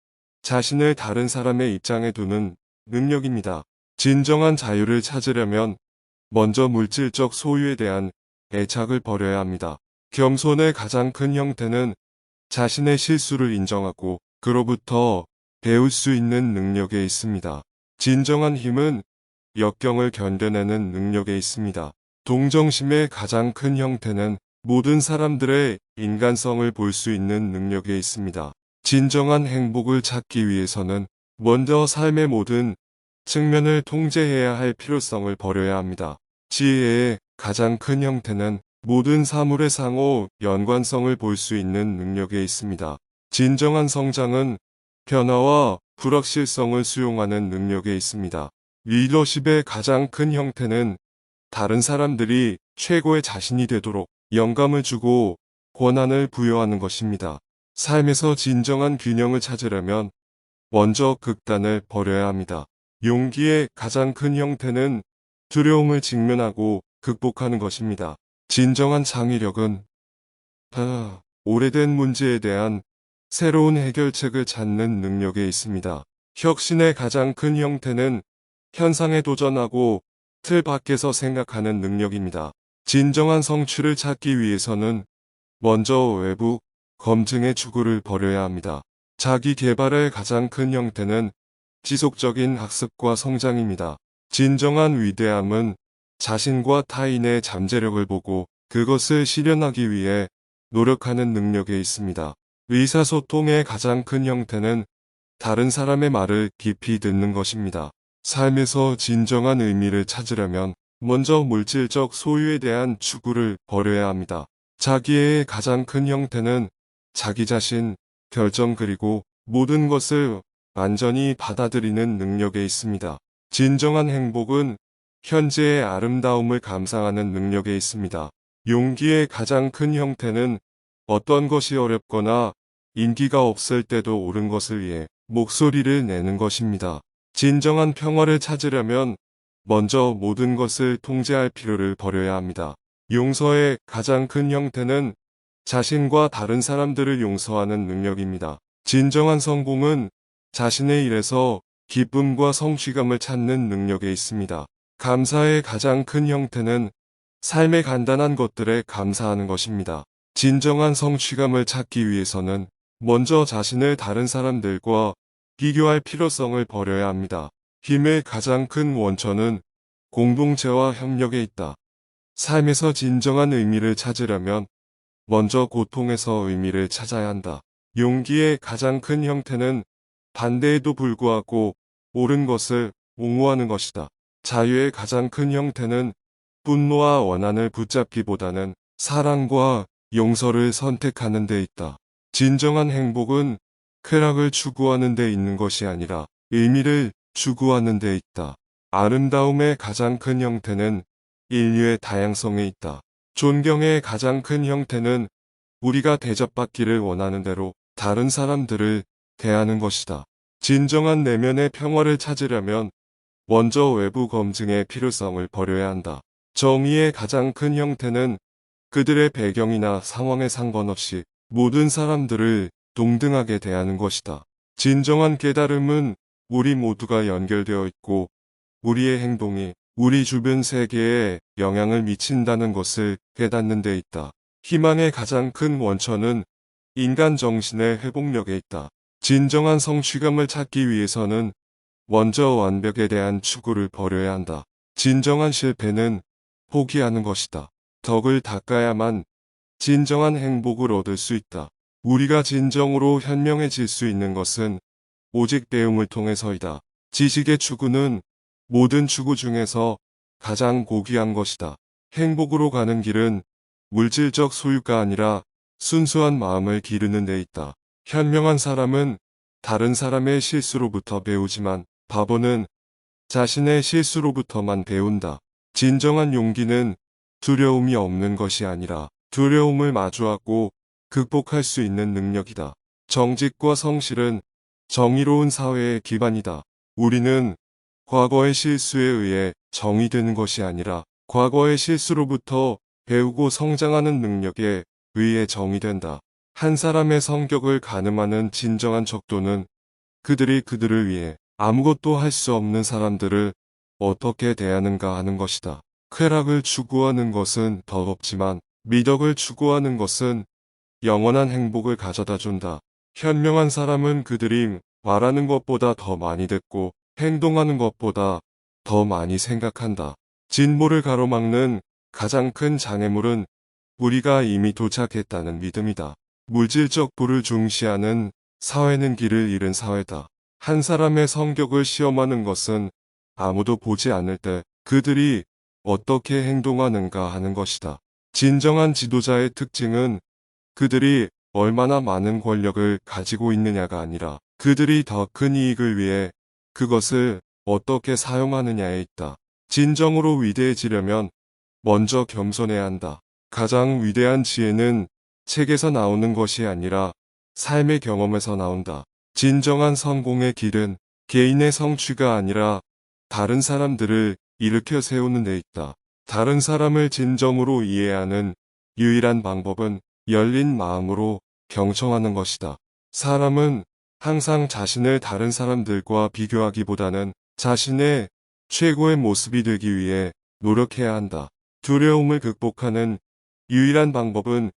자신을 다른 사람의 입장에 두는 능력입니다. 진정한 자유를 찾으려면 먼저 물질적 소유에 대한 애착을 버려야 합니다. 겸손의 가장 큰 형태는 자신의 실수를 인정하고 그로부터 배울 수 있는 능력에 있습니다. 진정한 힘은 역경을 견뎌내는 능력에 있습니다. 동정심의 가장 큰 형태는 모든 사람들의 인간성을 볼 수 있는 능력에 있습니다. 진정한 행복을 찾기 위해서는 먼저 삶의 모든 측면을 통제해야 할 필요성을 버려야 합니다. 지혜의 가장 큰 형태는 모든 사물의 상호 연관성을 볼 수 있는 능력에 있습니다. 진정한 성장은 변화와 불확실성을 수용하는 능력에 있습니다. 리더십의 가장 큰 형태는 다른 사람들이 최고의 자신이 되도록 영감을 주고 권한을 부여하는 것입니다. 삶에서 진정한 균형을 찾으려면 먼저 극단을 버려야 합니다. 용기의 가장 큰 형태는 두려움을 직면하고 극복하는 것입니다. 진정한 창의력은 오래된 문제에 대한 새로운 해결책을 찾는 능력에 있습니다. 혁신의 가장 큰 형태는 현상에 도전하고 틀 밖에서 생각하는 능력입니다. 진정한 성취를 찾기 위해서는 먼저 외부 검증의 추구를 버려야 합니다. 자기 개발의 가장 큰 형태는 지속적인 학습과 성장입니다. 진정한 위대함은 자신과 타인의 잠재력을 보고 그것을 실현하기 위해 노력하는 능력에 있습니다. 의사소통의 가장 큰 형태는 다른 사람의 말을 깊이 듣는 것입니다. 삶에서 진정한 의미를 찾으려면 먼저 물질적 소유에 대한 추구를 버려야 합니다. 자기의 가장 큰 형태는 자기 자신, 결정 그리고 모든 것을 완전히 받아들이는 능력에 있습니다. 진정한 행복은 현재의 아름다움을 감상하는 능력에 있습니다. 용기의 가장 큰 형태는 어떤 것이 어렵거나 인기가 없을 때도 옳은 것을 위해 목소리를 내는 것입니다. 진정한 평화를 찾으려면 먼저 모든 것을 통제할 필요를 버려야 합니다. 용서의 가장 큰 형태는 자신과 다른 사람들을 용서하는 능력입니다. 진정한 성공은 자신의 일에서 기쁨과 성취감을 찾는 능력에 있습니다. 감사의 가장 큰 형태는 삶의 간단한 것들에 감사하는 것입니다. 진정한 성취감을 찾기 위해서는 먼저 자신을 다른 사람들과 비교할 필요성을 버려야 합니다. 힘의 가장 큰 원천은 공동체와 협력에 있다. 삶에서 진정한 의미를 찾으려면 먼저 고통에서 의미를 찾아야 한다. 용기의 가장 큰 형태는 반대에도 불구하고 옳은 것을 옹호하는 것이다. 자유의 가장 큰 형태는 분노와 원한을 붙잡기보다는 사랑과 용서를 선택하는 데 있다. 진정한 행복은 쾌락을 추구하는 데 있는 것이 아니라 의미를 추구하는 데 있다. 아름다움의 가장 큰 형태는 인류의 다양성에 있다. 존경의 가장 큰 형태는 우리가 대접받기를 원하는 대로 다른 사람들을 대하는 것이다. 진정한 내면의 평화를 찾으려면 먼저 외부 검증의 필요성을 버려야 한다. 정의의 가장 큰 형태는 그들의 배경이나 상황에 상관없이 모든 사람들을 동등하게 대하는 것이다. 진정한 깨달음은 우리 모두가 연결되어 있고 우리의 행동이 우리 주변 세계에 영향을 미친다는 것을 깨닫는 데 있다. 희망의 가장 큰 원천은 인간 정신의 회복력에 있다. 진정한 성취감을 찾기 위해서는 먼저 완벽에 대한 추구를 버려야 한다. 진정한 실패는 포기하는 것이다. 덕을 닦아야만 진정한 행복을 얻을 수 있다. 우리가 진정으로 현명해질 수 있는 것은 오직 배움을 통해서이다. 지식의 추구는 모든 추구 중에서 가장 고귀한 것이다. 행복으로 가는 길은 물질적 소유가 아니라 순수한 마음을 기르는 데 있다. 현명한 사람은 다른 사람의 실수로부터 배우지만 바보는 자신의 실수로부터만 배운다. 진정한 용기는 두려움이 없는 것이 아니라 두려움을 마주하고 극복할 수 있는 능력이다. 정직과 성실은 정의로운 사회의 기반이다. 우리는 과거의 실수에 의해 정의되는 것이 아니라 과거의 실수로부터 배우고 성장하는 능력에 의해 정의된다. 한 사람의 성격을 가늠하는 진정한 척도는 그들이 그들을 위해 아무것도 할 수 없는 사람들을 어떻게 대하는가 하는 것이다. 쾌락을 추구하는 것은 더럽지만 미덕을 추구하는 것은 영원한 행복을 가져다 준다. 현명한 사람은 그들이 말하는 것보다 더 많이 듣고 행동하는 것보다 더 많이 생각한다. 진보를 가로막는 가장 큰 장애물은 우리가 이미 도착했다는 믿음이다. 물질적 부를 중시하는 사회는 길을 잃은 사회다. 한 사람의 성격을 시험하는 것은 아무도 보지 않을 때 그들이 어떻게 행동하는가 하는 것이다. 진정한 지도자의 특징은 그들이 얼마나 많은 권력을 가지고 있느냐가 아니라 그들이 더 큰 이익을 위해 그것을 어떻게 사용하느냐에 있다. 진정으로 위대해지려면 먼저 겸손해야 한다. 가장 위대한 지혜는 책에서 나오는 것이 아니라 삶의 경험에서 나온다. 진정한 성공의 길은 개인의 성취가 아니라 다른 사람들을 일으켜 세우는 데 있다. 다른 사람을 진정으로 이해하는 유일한 방법은 열린 마음으로 경청하는 것이다. 사람은 항상 자신을 다른 사람들과 비교하기보다는 자신의 최고의 모습이 되기 위해 노력해야 한다. 두려움을 극복하는 유일한 방법은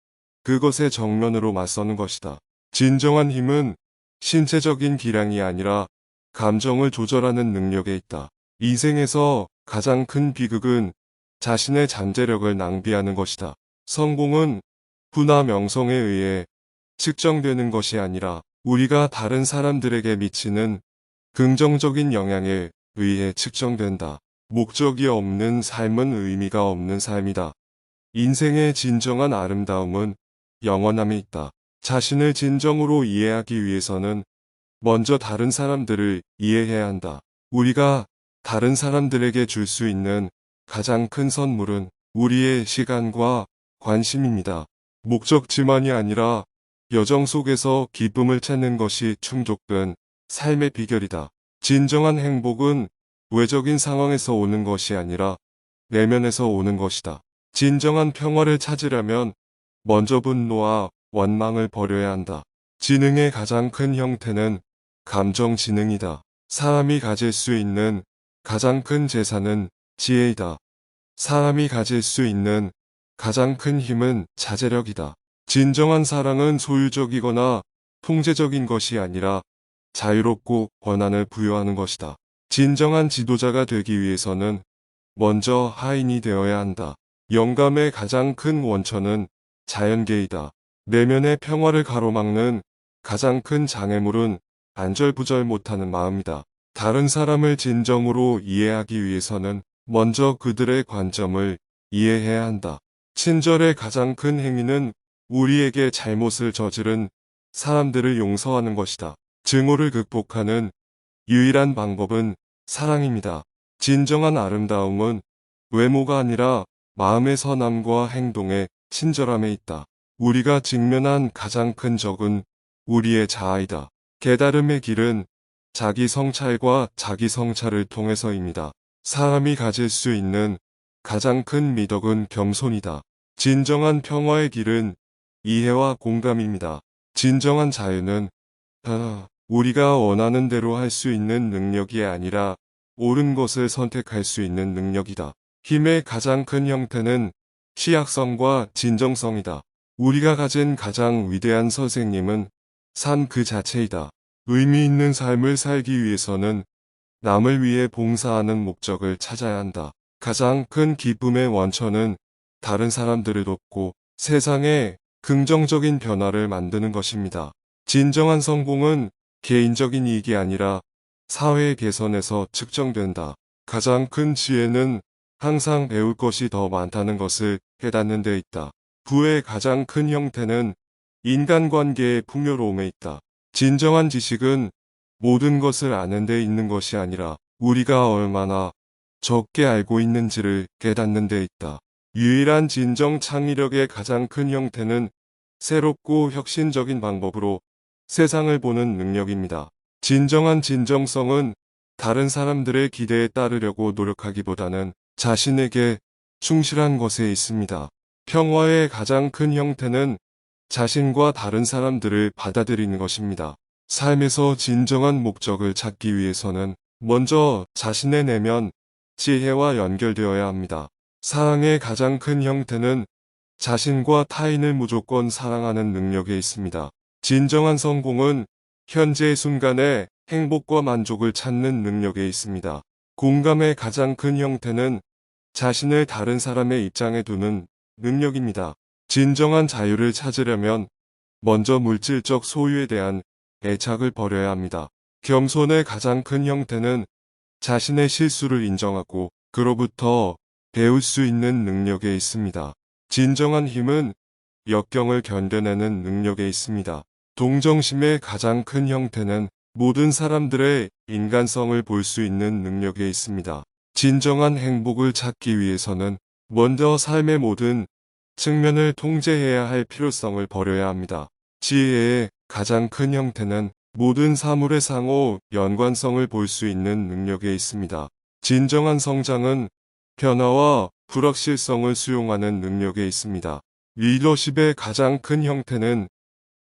그것의 정면으로 맞서는 것이다. 진정한 힘은 신체적인 기량이 아니라 감정을 조절하는 능력에 있다. 인생에서 가장 큰 비극은 자신의 잠재력을 낭비하는 것이다. 성공은 부나 명성에 의해 측정되는 것이 아니라 우리가 다른 사람들에게 미치는 긍정적인 영향에 의해 측정된다. 목적이 없는 삶은 의미가 없는 삶이다. 인생의 진정한 아름다움은 영원함에 있다. 자신을 진정으로 이해하기 위해서는 먼저 다른 사람들을 이해해야 한다. 우리가 다른 사람들에게 줄 수 있는 가장 큰 선물은 우리의 시간과 관심입니다. 목적지만이 아니라 여정 속에서 기쁨을 찾는 것이 충족된 삶의 비결이다. 진정한 행복은 외적인 상황에서 오는 것이 아니라 내면에서 오는 것이다. 진정한 평화를 찾으려면 먼저 분노와 원망을 버려야 한다. 지능의 가장 큰 형태는 감정 지능이다. 사람이 가질 수 있는 가장 큰 재산은 지혜이다. 사람이 가질 수 있는 가장 큰 힘은 자제력이다. 진정한 사랑은 소유적이거나 통제적인 것이 아니라 자유롭고 권한을 부여하는 것이다. 진정한 지도자가 되기 위해서는 먼저 하인이 되어야 한다. 영감의 가장 큰 원천은 자연계이다. 내면의 평화를 가로막는 가장 큰 장애물은 안절부절 못하는 마음이다. 다른 사람을 진정으로 이해하기 위해서는 먼저 그들의 관점을 이해해야 한다. 친절의 가장 큰 행위는 우리에게 잘못을 저지른 사람들을 용서하는 것이다. 증오를 극복하는 유일한 방법은 사랑입니다. 진정한 아름다움은 외모가 아니라 마음의 선함과 행동의 친절함에 있다. 우리가 직면한 가장 큰 적은 우리의 자아이다. 깨달음의 길은 자기 성찰과 자기 성찰을 통해서입니다. 사람이 가질 수 있는 가장 큰 미덕은 겸손이다. 진정한 평화의 길은 이해와 공감입니다. 진정한 자유는 우리가 원하는 대로 할 수 있는 능력이 아니라 옳은 것을 선택할 수 있는 능력이다. 힘의 가장 큰 형태는 취약성과 진정성이다. 우리가 가진 가장 위대한 선생님은 삶 그 자체이다. 의미 있는 삶을 살기 위해서는 남을 위해 봉사하는 목적을 찾아야 한다. 가장 큰 기쁨의 원천은 다른 사람들을 돕고 세상에 긍정적인 변화를 만드는 것입니다. 진정한 성공은 개인적인 이익이 아니라 사회 개선에서 측정된다. 가장 큰 지혜는 항상 배울 것이 더 많다는 것을 깨닫는 데 있다. 부의 가장 큰 형태는 인간관계의 풍요로움에 있다. 진정한 지식은 모든 것을 아는 데 있는 것이 아니라 우리가 얼마나 적게 알고 있는지를 깨닫는 데 있다. 유일한 진정 창의력의 가장 큰 형태는 새롭고 혁신적인 방법으로 세상을 보는 능력입니다. 진정한 진정성은 다른 사람들의 기대에 따르려고 노력하기보다는 자신에게 충실한 것에 있습니다. 평화의 가장 큰 형태는 자신과 다른 사람들을 받아들이는 것입니다. 삶에서 진정한 목적을 찾기 위해서는 먼저 자신의 내면 지혜와 연결되어야 합니다. 사랑의 가장 큰 형태는 자신과 타인을 무조건 사랑하는 능력에 있습니다. 진정한 성공은 현재의 순간에 행복과 만족을 찾는 능력에 있습니다. 공감의 가장 큰 형태는 자신을 다른 사람의 입장에 두는 능력입니다. 진정한 자유를 찾으려면 먼저 물질적 소유에 대한 애착을 버려야 합니다. 겸손의 가장 큰 형태는 자신의 실수를 인정하고 그로부터 배울 수 있는 능력에 있습니다. 진정한 힘은 역경을 견뎌내는 능력에 있습니다. 동정심의 가장 큰 형태는 모든 사람들의 인간성을 볼 수 있는 능력에 있습니다. 진정한 행복을 찾기 위해서는 먼저 삶의 모든 측면을 통제해야 할 필요성을 버려야 합니다. 지혜의 가장 큰 형태는 모든 사물의 상호 연관성을 볼 수 있는 능력에 있습니다. 진정한 성장은 변화와 불확실성을 수용하는 능력에 있습니다. 리더십의 가장 큰 형태는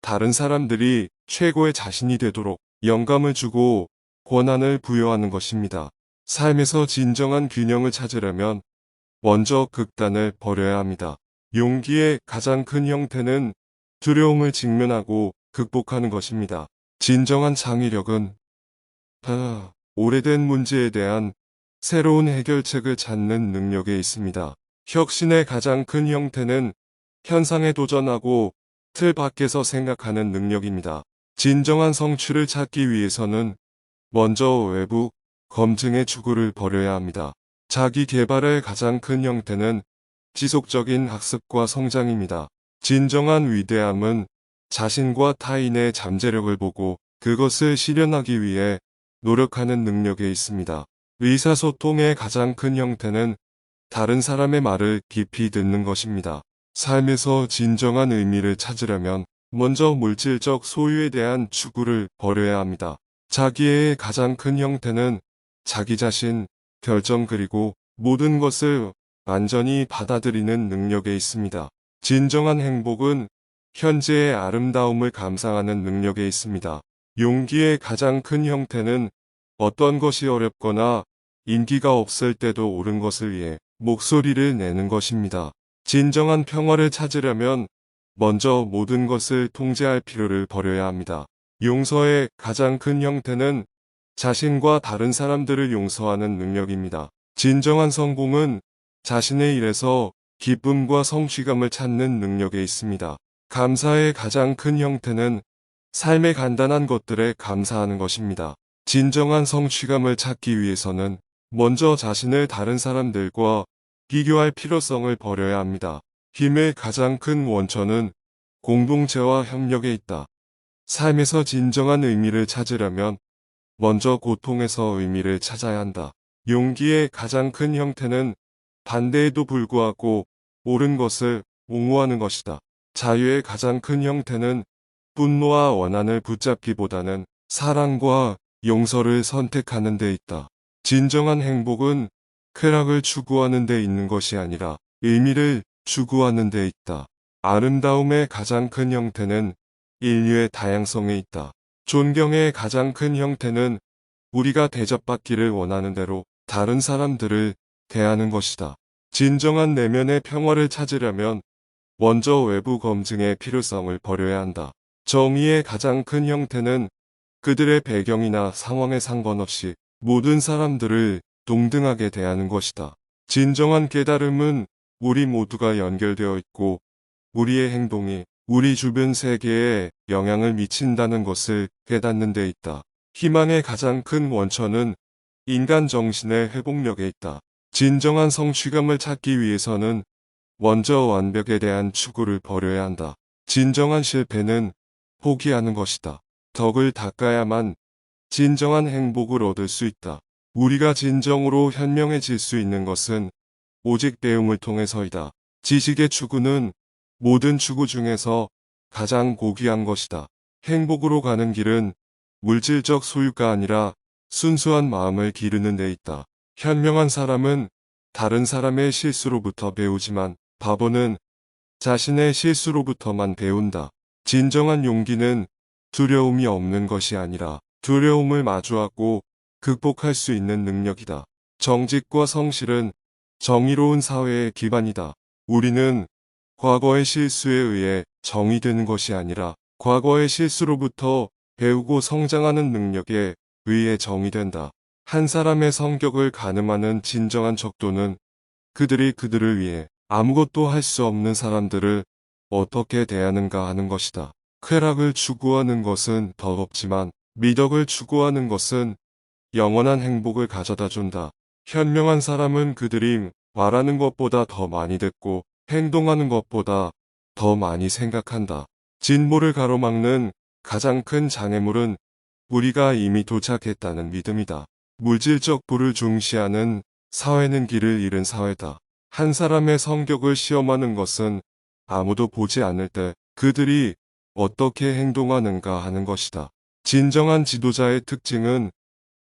다른 사람들이 최고의 자신이 되도록 영감을 주고 권한을 부여하는 것입니다. 삶에서 진정한 균형을 찾으려면 먼저 극단을 버려야 합니다. 용기의 가장 큰 형태는 두려움을 직면하고 극복하는 것입니다. 진정한 창의력은 오래된 문제에 대한 새로운 해결책을 찾는 능력에 있습니다. 혁신의 가장 큰 형태는 현상에 도전하고 틀 밖에서 생각하는 능력입니다. 진정한 성취를 찾기 위해서는 먼저 외부 검증의 추구를 버려야 합니다. 자기 개발의 가장 큰 형태는 지속적인 학습과 성장입니다. 진정한 위대함은 자신과 타인의 잠재력을 보고 그것을 실현하기 위해 노력하는 능력에 있습니다. 의사소통의 가장 큰 형태는 다른 사람의 말을 깊이 듣는 것입니다. 삶에서 진정한 의미를 찾으려면 먼저 물질적 소유에 대한 추구를 버려야 합니다. 자기의 가장 큰 형태는 자기 자신, 결정 그리고 모든 것을 완전히 받아들이는 능력에 있습니다. 진정한 행복은 현재의 아름다움을 감상하는 능력에 있습니다. 용기의 가장 큰 형태는 어떤 것이 어렵거나 인기가 없을 때도 옳은 것을 위해 목소리를 내는 것입니다. 진정한 평화를 찾으려면 먼저 모든 것을 통제할 필요를 버려야 합니다. 용서의 가장 큰 형태는 자신과 다른 사람들을 용서하는 능력입니다. 진정한 성공은 자신의 일에서 기쁨과 성취감을 찾는 능력에 있습니다. 감사의 가장 큰 형태는 삶의 간단한 것들에 감사하는 것입니다. 진정한 성취감을 찾기 위해서는 먼저 자신을 다른 사람들과 비교할 필요성을 버려야 합니다. 힘의 가장 큰 원천은 공동체와 협력에 있다. 삶에서 진정한 의미를 찾으려면 먼저 고통에서 의미를 찾아야 한다. 용기의 가장 큰 형태는 반대에도 불구하고 옳은 것을 옹호하는 것이다. 자유의 가장 큰 형태는 분노와 원한을 붙잡기보다는 사랑과 용서를 선택하는 데 있다. 진정한 행복은 쾌락을 추구하는 데 있는 것이 아니라 의미를 추구하는 데 있다. 아름다움의 가장 큰 형태는 인류의 다양성에 있다. 존경의 가장 큰 형태는 우리가 대접받기를 원하는 대로 다른 사람들을 대하는 것이다. 진정한 내면의 평화를 찾으려면 먼저 외부 검증의 필요성을 버려야 한다. 정의의 가장 큰 형태는 그들의 배경이나 상황에 상관없이 모든 사람들을 동등하게 대하는 것이다. 진정한 깨달음은 우리 모두가 연결되어 있고 우리의 행동이 우리 주변 세계에 영향을 미친다는 것을 깨닫는 데 있다. 희망의 가장 큰 원천은 인간 정신의 회복력에 있다. 진정한 성취감을 찾기 위해서는 먼저 완벽에 대한 추구를 버려야 한다. 진정한 실패는 포기하는 것이다. 덕을 닦아야만 진정한 행복을 얻을 수 있다. 우리가 진정으로 현명해질 수 있는 것은 오직 배움을 통해서이다. 지식의 추구는 모든 추구 중에서 가장 고귀한 것이다. 행복으로 가는 길은 물질적 소유가 아니라 순수한 마음을 기르는 데 있다. 현명한 사람은 다른 사람의 실수로부터 배우지만 바보는 자신의 실수로부터만 배운다. 진정한 용기는 두려움이 없는 것이 아니라 두려움을 마주하고 극복할 수 있는 능력이다. 정직과 성실은 정의로운 사회의 기반이다. 우리는 과거의 실수에 의해 정의되는 것이 아니라 과거의 실수로부터 배우고 성장하는 능력에 의해 정의된다. 한 사람의 성격을 가늠하는 진정한 척도는 그들이 그들을 위해 아무것도 할 수 없는 사람들을 어떻게 대하는가 하는 것이다. 쾌락을 추구하는 것은 더럽지만 미덕을 추구하는 것은 영원한 행복을 가져다 준다. 현명한 사람은 그들이 말하는 것보다 더 많이 듣고 행동하는 것보다 더 많이 생각한다. 진보를 가로막는 가장 큰 장애물은 우리가 이미 도착했다는 믿음이다. 물질적 부를 중시하는 사회는 길을 잃은 사회다. 한 사람의 성격을 시험하는 것은 아무도 보지 않을 때 그들이 어떻게 행동하는가 하는 것이다. 진정한 지도자의 특징은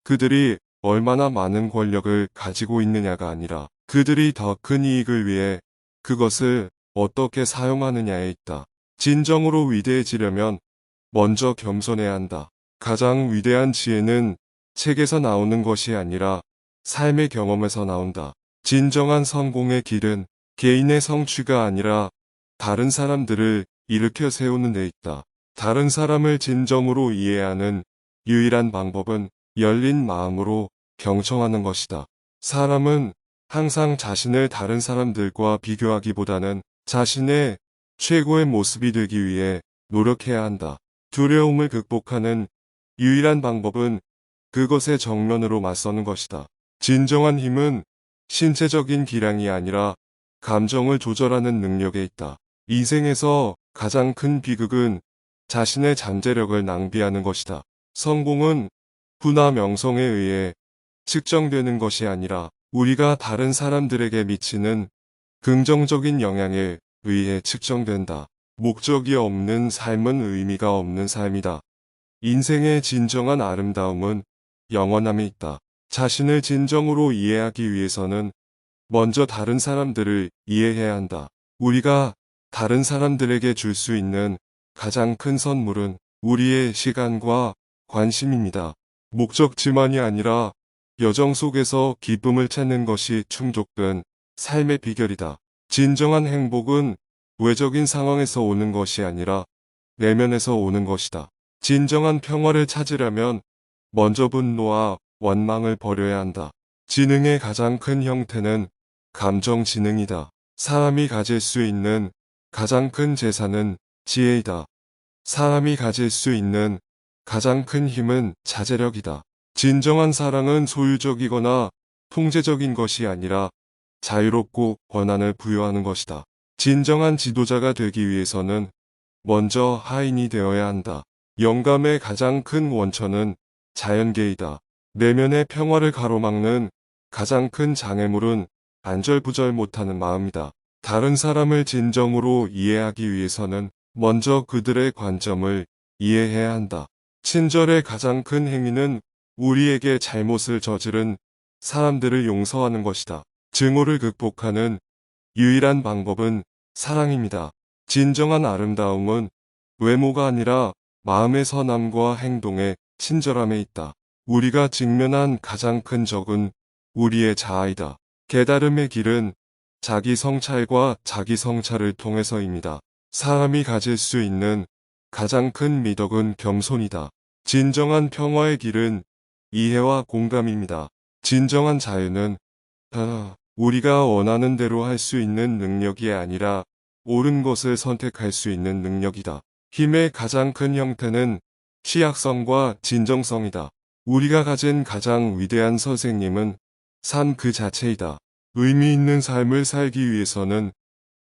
그들이 얼마나 많은 권력을 가지고 있느냐가 아니라 그들이 더 큰 이익을 위해 그것을 어떻게 사용하느냐에 있다. 진정으로 위대해지려면 먼저 겸손해야 한다. 가장 위대한 지혜는 책에서 나오는 것이 아니라 삶의 경험에서 나온다. 진정한 성공의 길은 개인의 성취가 아니라 다른 사람들을 일으켜 세우는 데 있다. 다른 사람을 진정으로 이해하는 유일한 방법은 열린 마음으로 경청하는 것이다. 사람은 항상 자신을 다른 사람들과 비교하기보다는 자신의 최고의 모습이 되기 위해 노력해야 한다. 두려움을 극복하는 유일한 방법은 그것의 정면으로 맞서는 것이다. 진정한 힘은 신체적인 기량이 아니라 감정을 조절하는 능력에 있다. 인생에서 가장 큰 비극은 자신의 잠재력을 낭비하는 것이다. 성공은 부나 명성에 의해 측정되는 것이 아니라 우리가 다른 사람들에게 미치는 긍정적인 영향에 의해 측정된다. 목적이 없는 삶은 의미가 없는 삶이다. 인생의 진정한 아름다움은 영원함에 있다. 자신을 진정으로 이해하기 위해서는 먼저 다른 사람들을 이해해야 한다. 우리가 다른 사람들에게 줄 수 있는 가장 큰 선물은 우리의 시간과 관심입니다. 목적지만이 아니라 여정 속에서 기쁨을 찾는 것이 충족된 삶의 비결이다. 진정한 행복은 외적인 상황에서 오는 것이 아니라 내면에서 오는 것이다. 진정한 평화를 찾으려면 먼저 분노와 원망을 버려야 한다. 지능의 가장 큰 형태는 감정 지능이다. 사람이 가질 수 있는 가장 큰 재산은 지혜이다. 사람이 가질 수 있는 가장 큰 힘은 자제력이다. 진정한 사랑은 소유적이거나 통제적인 것이 아니라 자유롭고 권한을 부여하는 것이다. 진정한 지도자가 되기 위해서는 먼저 하인이 되어야 한다. 영감의 가장 큰 원천은 자연계이다. 내면의 평화를 가로막는 가장 큰 장애물은 안절부절 못하는 마음이다. 다른 사람을 진정으로 이해하기 위해서는 먼저 그들의 관점을 이해해야 한다. 친절의 가장 큰 행위는 우리에게 잘못을 저지른 사람들을 용서하는 것이다. 증오를 극복하는 유일한 방법은 사랑입니다. 진정한 아름다움은 외모가 아니라 마음의 선함과 행동의 친절함에 있다. 우리가 직면한 가장 큰 적은 우리의 자아이다. 깨달음의 길은 자기 성찰과 자기 성찰을 통해서입니다. 사람이 가질 수 있는 가장 큰 미덕은 겸손이다. 진정한 평화의 길은 이해와 공감입니다. 진정한 자유는 우리가 원하는 대로 할 수 있는 능력이 아니라 옳은 것을 선택할 수 있는 능력이다. 힘의 가장 큰 형태는 취약성과 진정성이다. 우리가 가진 가장 위대한 선생님은 삶 그 자체이다. 의미 있는 삶을 살기 위해서는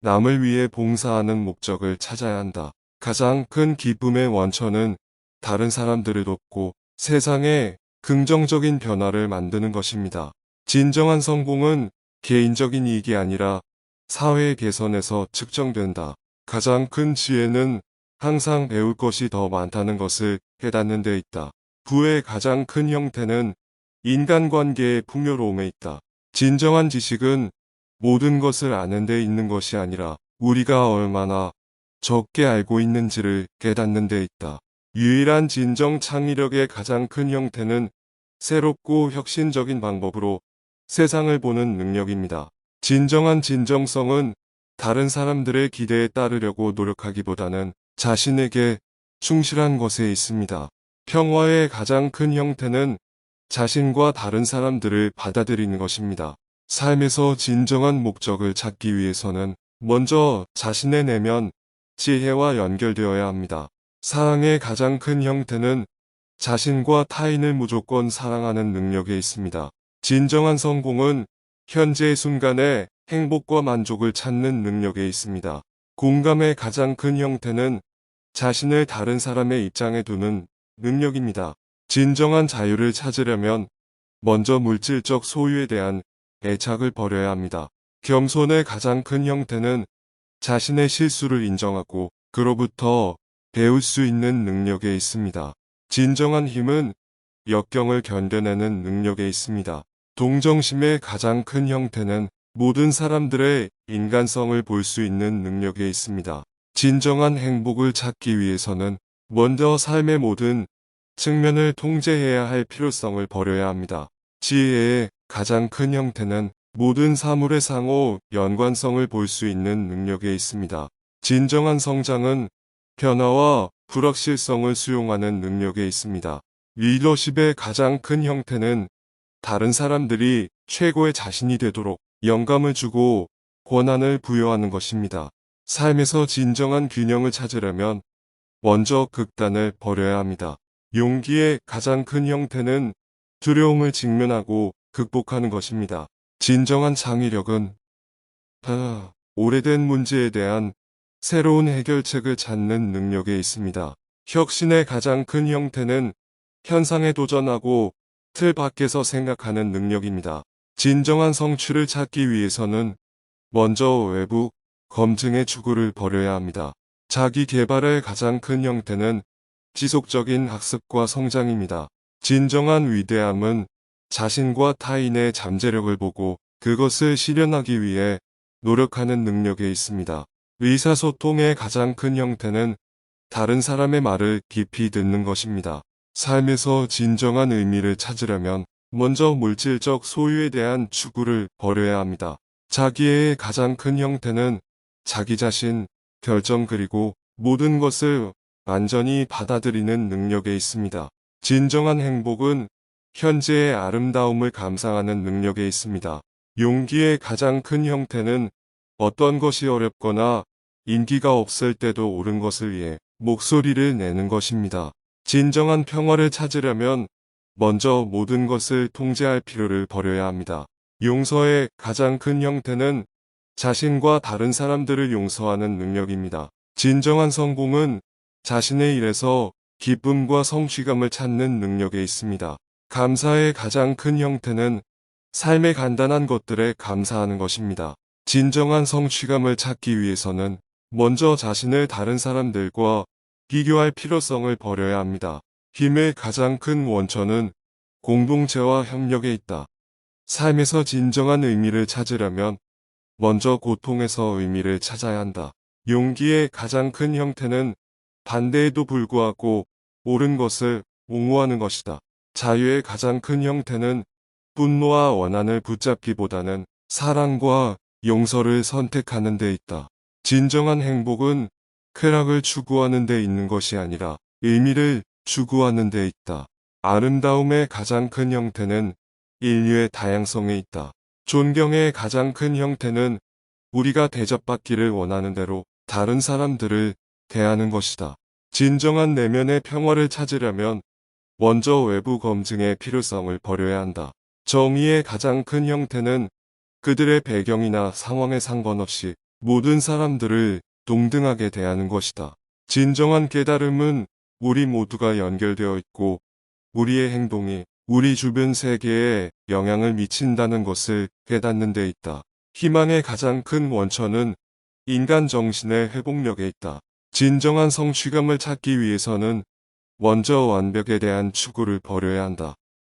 남을 위해 봉사하는 목적을 찾아야 한다. 가장 큰 기쁨의 원천은 다른 사람들을 돕고 세상에 긍정적인 변화를 만드는 것입니다. 진정한 성공은 개인적인 이익이 아니라 사회 개선에서 측정된다. 가장 큰 지혜는 항상 배울 것이 더 많다는 것을 깨닫는 데 있다. 부의 가장 큰 형태는 인간관계의 풍요로움에 있다. 진정한 지식은 모든 것을 아는 데 있는 것이 아니라 우리가 얼마나 적게 알고 있는지를 깨닫는 데 있다. 유일한 진정 창의력의 가장 큰 형태는 새롭고 혁신적인 방법으로 세상을 보는 능력입니다. 진정한 진정성은 다른 사람들의 기대에 따르려고 노력하기보다는 자신에게 충실한 것에 있습니다. 평화의 가장 큰 형태는 자신과 다른 사람들을 받아들이는 것입니다. 삶에서 진정한 목적을 찾기 위해서는 먼저 자신의 내면, 지혜와 연결되어야 합니다. 사랑의 가장 큰 형태는 자신과 타인을 무조건 사랑하는 능력에 있습니다. 진정한 성공은 현재의 순간에 행복과 만족을 찾는 능력에 있습니다. 공감의 가장 큰 형태는 자신을 다른 사람의 입장에 두는 능력입니다. 진정한 자유를 찾으려면 먼저 물질적 소유에 대한 애착을 버려야 합니다. 겸손의 가장 큰 형태는 자신의 실수를 인정하고 그로부터 배울 수 있는 능력에 있습니다. 진정한 힘은 역경을 견뎌내는 능력에 있습니다. 동정심의 가장 큰 형태는 모든 사람들의 인간성을 볼 수 있는 능력에 있습니다. 진정한 행복을 찾기 위해서는 먼저 삶의 모든 측면을 통제해야 할 필요성을 버려야 합니다. 지혜의 가장 큰 형태는 모든 사물의 상호 연관성을 볼 수 있는 능력에 있습니다. 진정한 성장은 변화와 불확실성을 수용하는 능력에 있습니다. 리더십의 가장 큰 형태는 다른 사람들이 최고의 자신이 되도록 영감을 주고 권한을 부여하는 것입니다. 삶에서 진정한 균형을 찾으려면 먼저 극단을 버려야 합니다. 용기의 가장 큰 형태는 두려움을 직면하고 극복하는 것입니다. 진정한 창의력은 오래된 문제에 대한 새로운 해결책을 찾는 능력에 있습니다. 혁신의 가장 큰 형태는 현상에 도전하고 틀 밖에서 생각하는 능력입니다. 진정한 성취를 찾기 위해서는 먼저 외부 검증의 추구를 버려야 합니다. 자기 개발의 가장 큰 형태는 지속적인 학습과 성장입니다. 진정한 위대함은 자신과 타인의 잠재력을 보고 그것을 실현하기 위해 노력하는 능력에 있습니다. 의사소통의 가장 큰 형태는 다른 사람의 말을 깊이 듣는 것입니다. 삶에서 진정한 의미를 찾으려면 먼저 물질적 소유에 대한 추구를 버려야 합니다. 자기애의 가장 큰 형태는 자기 자신, 결정 그리고 모든 것을 완전히 받아들이는 능력에 있습니다. 진정한 행복은 현재의 아름다움을 감상하는 능력에 있습니다. 용기의 가장 큰 형태는 어떤 것이 어렵거나 인기가 없을 때도 옳은 것을 위해 목소리를 내는 것입니다. 진정한 평화를 찾으려면 먼저 모든 것을 통제할 필요를 버려야 합니다. 용서의 가장 큰 형태는 자신과 다른 사람들을 용서하는 능력입니다. 진정한 성공은 자신의 일에서 기쁨과 성취감을 찾는 능력에 있습니다. 감사의 가장 큰 형태는 삶의 간단한 것들에 감사하는 것입니다. 진정한 성취감을 찾기 위해서는 먼저 자신을 다른 사람들과 비교할 필요성을 버려야 합니다. 힘의 가장 큰 원천은 공동체와 협력에 있다. 삶에서 진정한 의미를 찾으려면 먼저 고통에서 의미를 찾아야 한다. 용기의 가장 큰 형태는 반대에도 불구하고 옳은 것을 옹호하는 것이다. 자유의 가장 큰 형태는 분노와 원한을 붙잡기보다는 사랑과 용서를 선택하는 데 있다. 진정한 행복은 쾌락을 추구하는 데 있는 것이 아니라 의미를 추구하는 데 있다. 아름다움의 가장 큰 형태는 인류의 다양성에 있다. 존경의 가장 큰 형태는 우리가 대접받기를 원하는 대로 다른 사람들을 대하는 것이다. 진정한 내면의 평화를 찾으려면 먼저 외부 검증의 필요성을 버려야 한다. 정의의 가장 큰 형태는 그들의 배경이나 상황에 상관없이 모든 사람들을 동등하게 대하는 것이다. 진정한 깨달음은 우리 모두가 연결되어 있고 우리의 행동이 우리 주변 세계에 영향을 미친다는 것을 깨닫는 데 있다. 희망의 가장 큰 원천은 인간 정신의 회복력에 있다. 진정한 성취감을 찾기 위해서는 먼저 완벽에 대한 추구를 버려야 한다.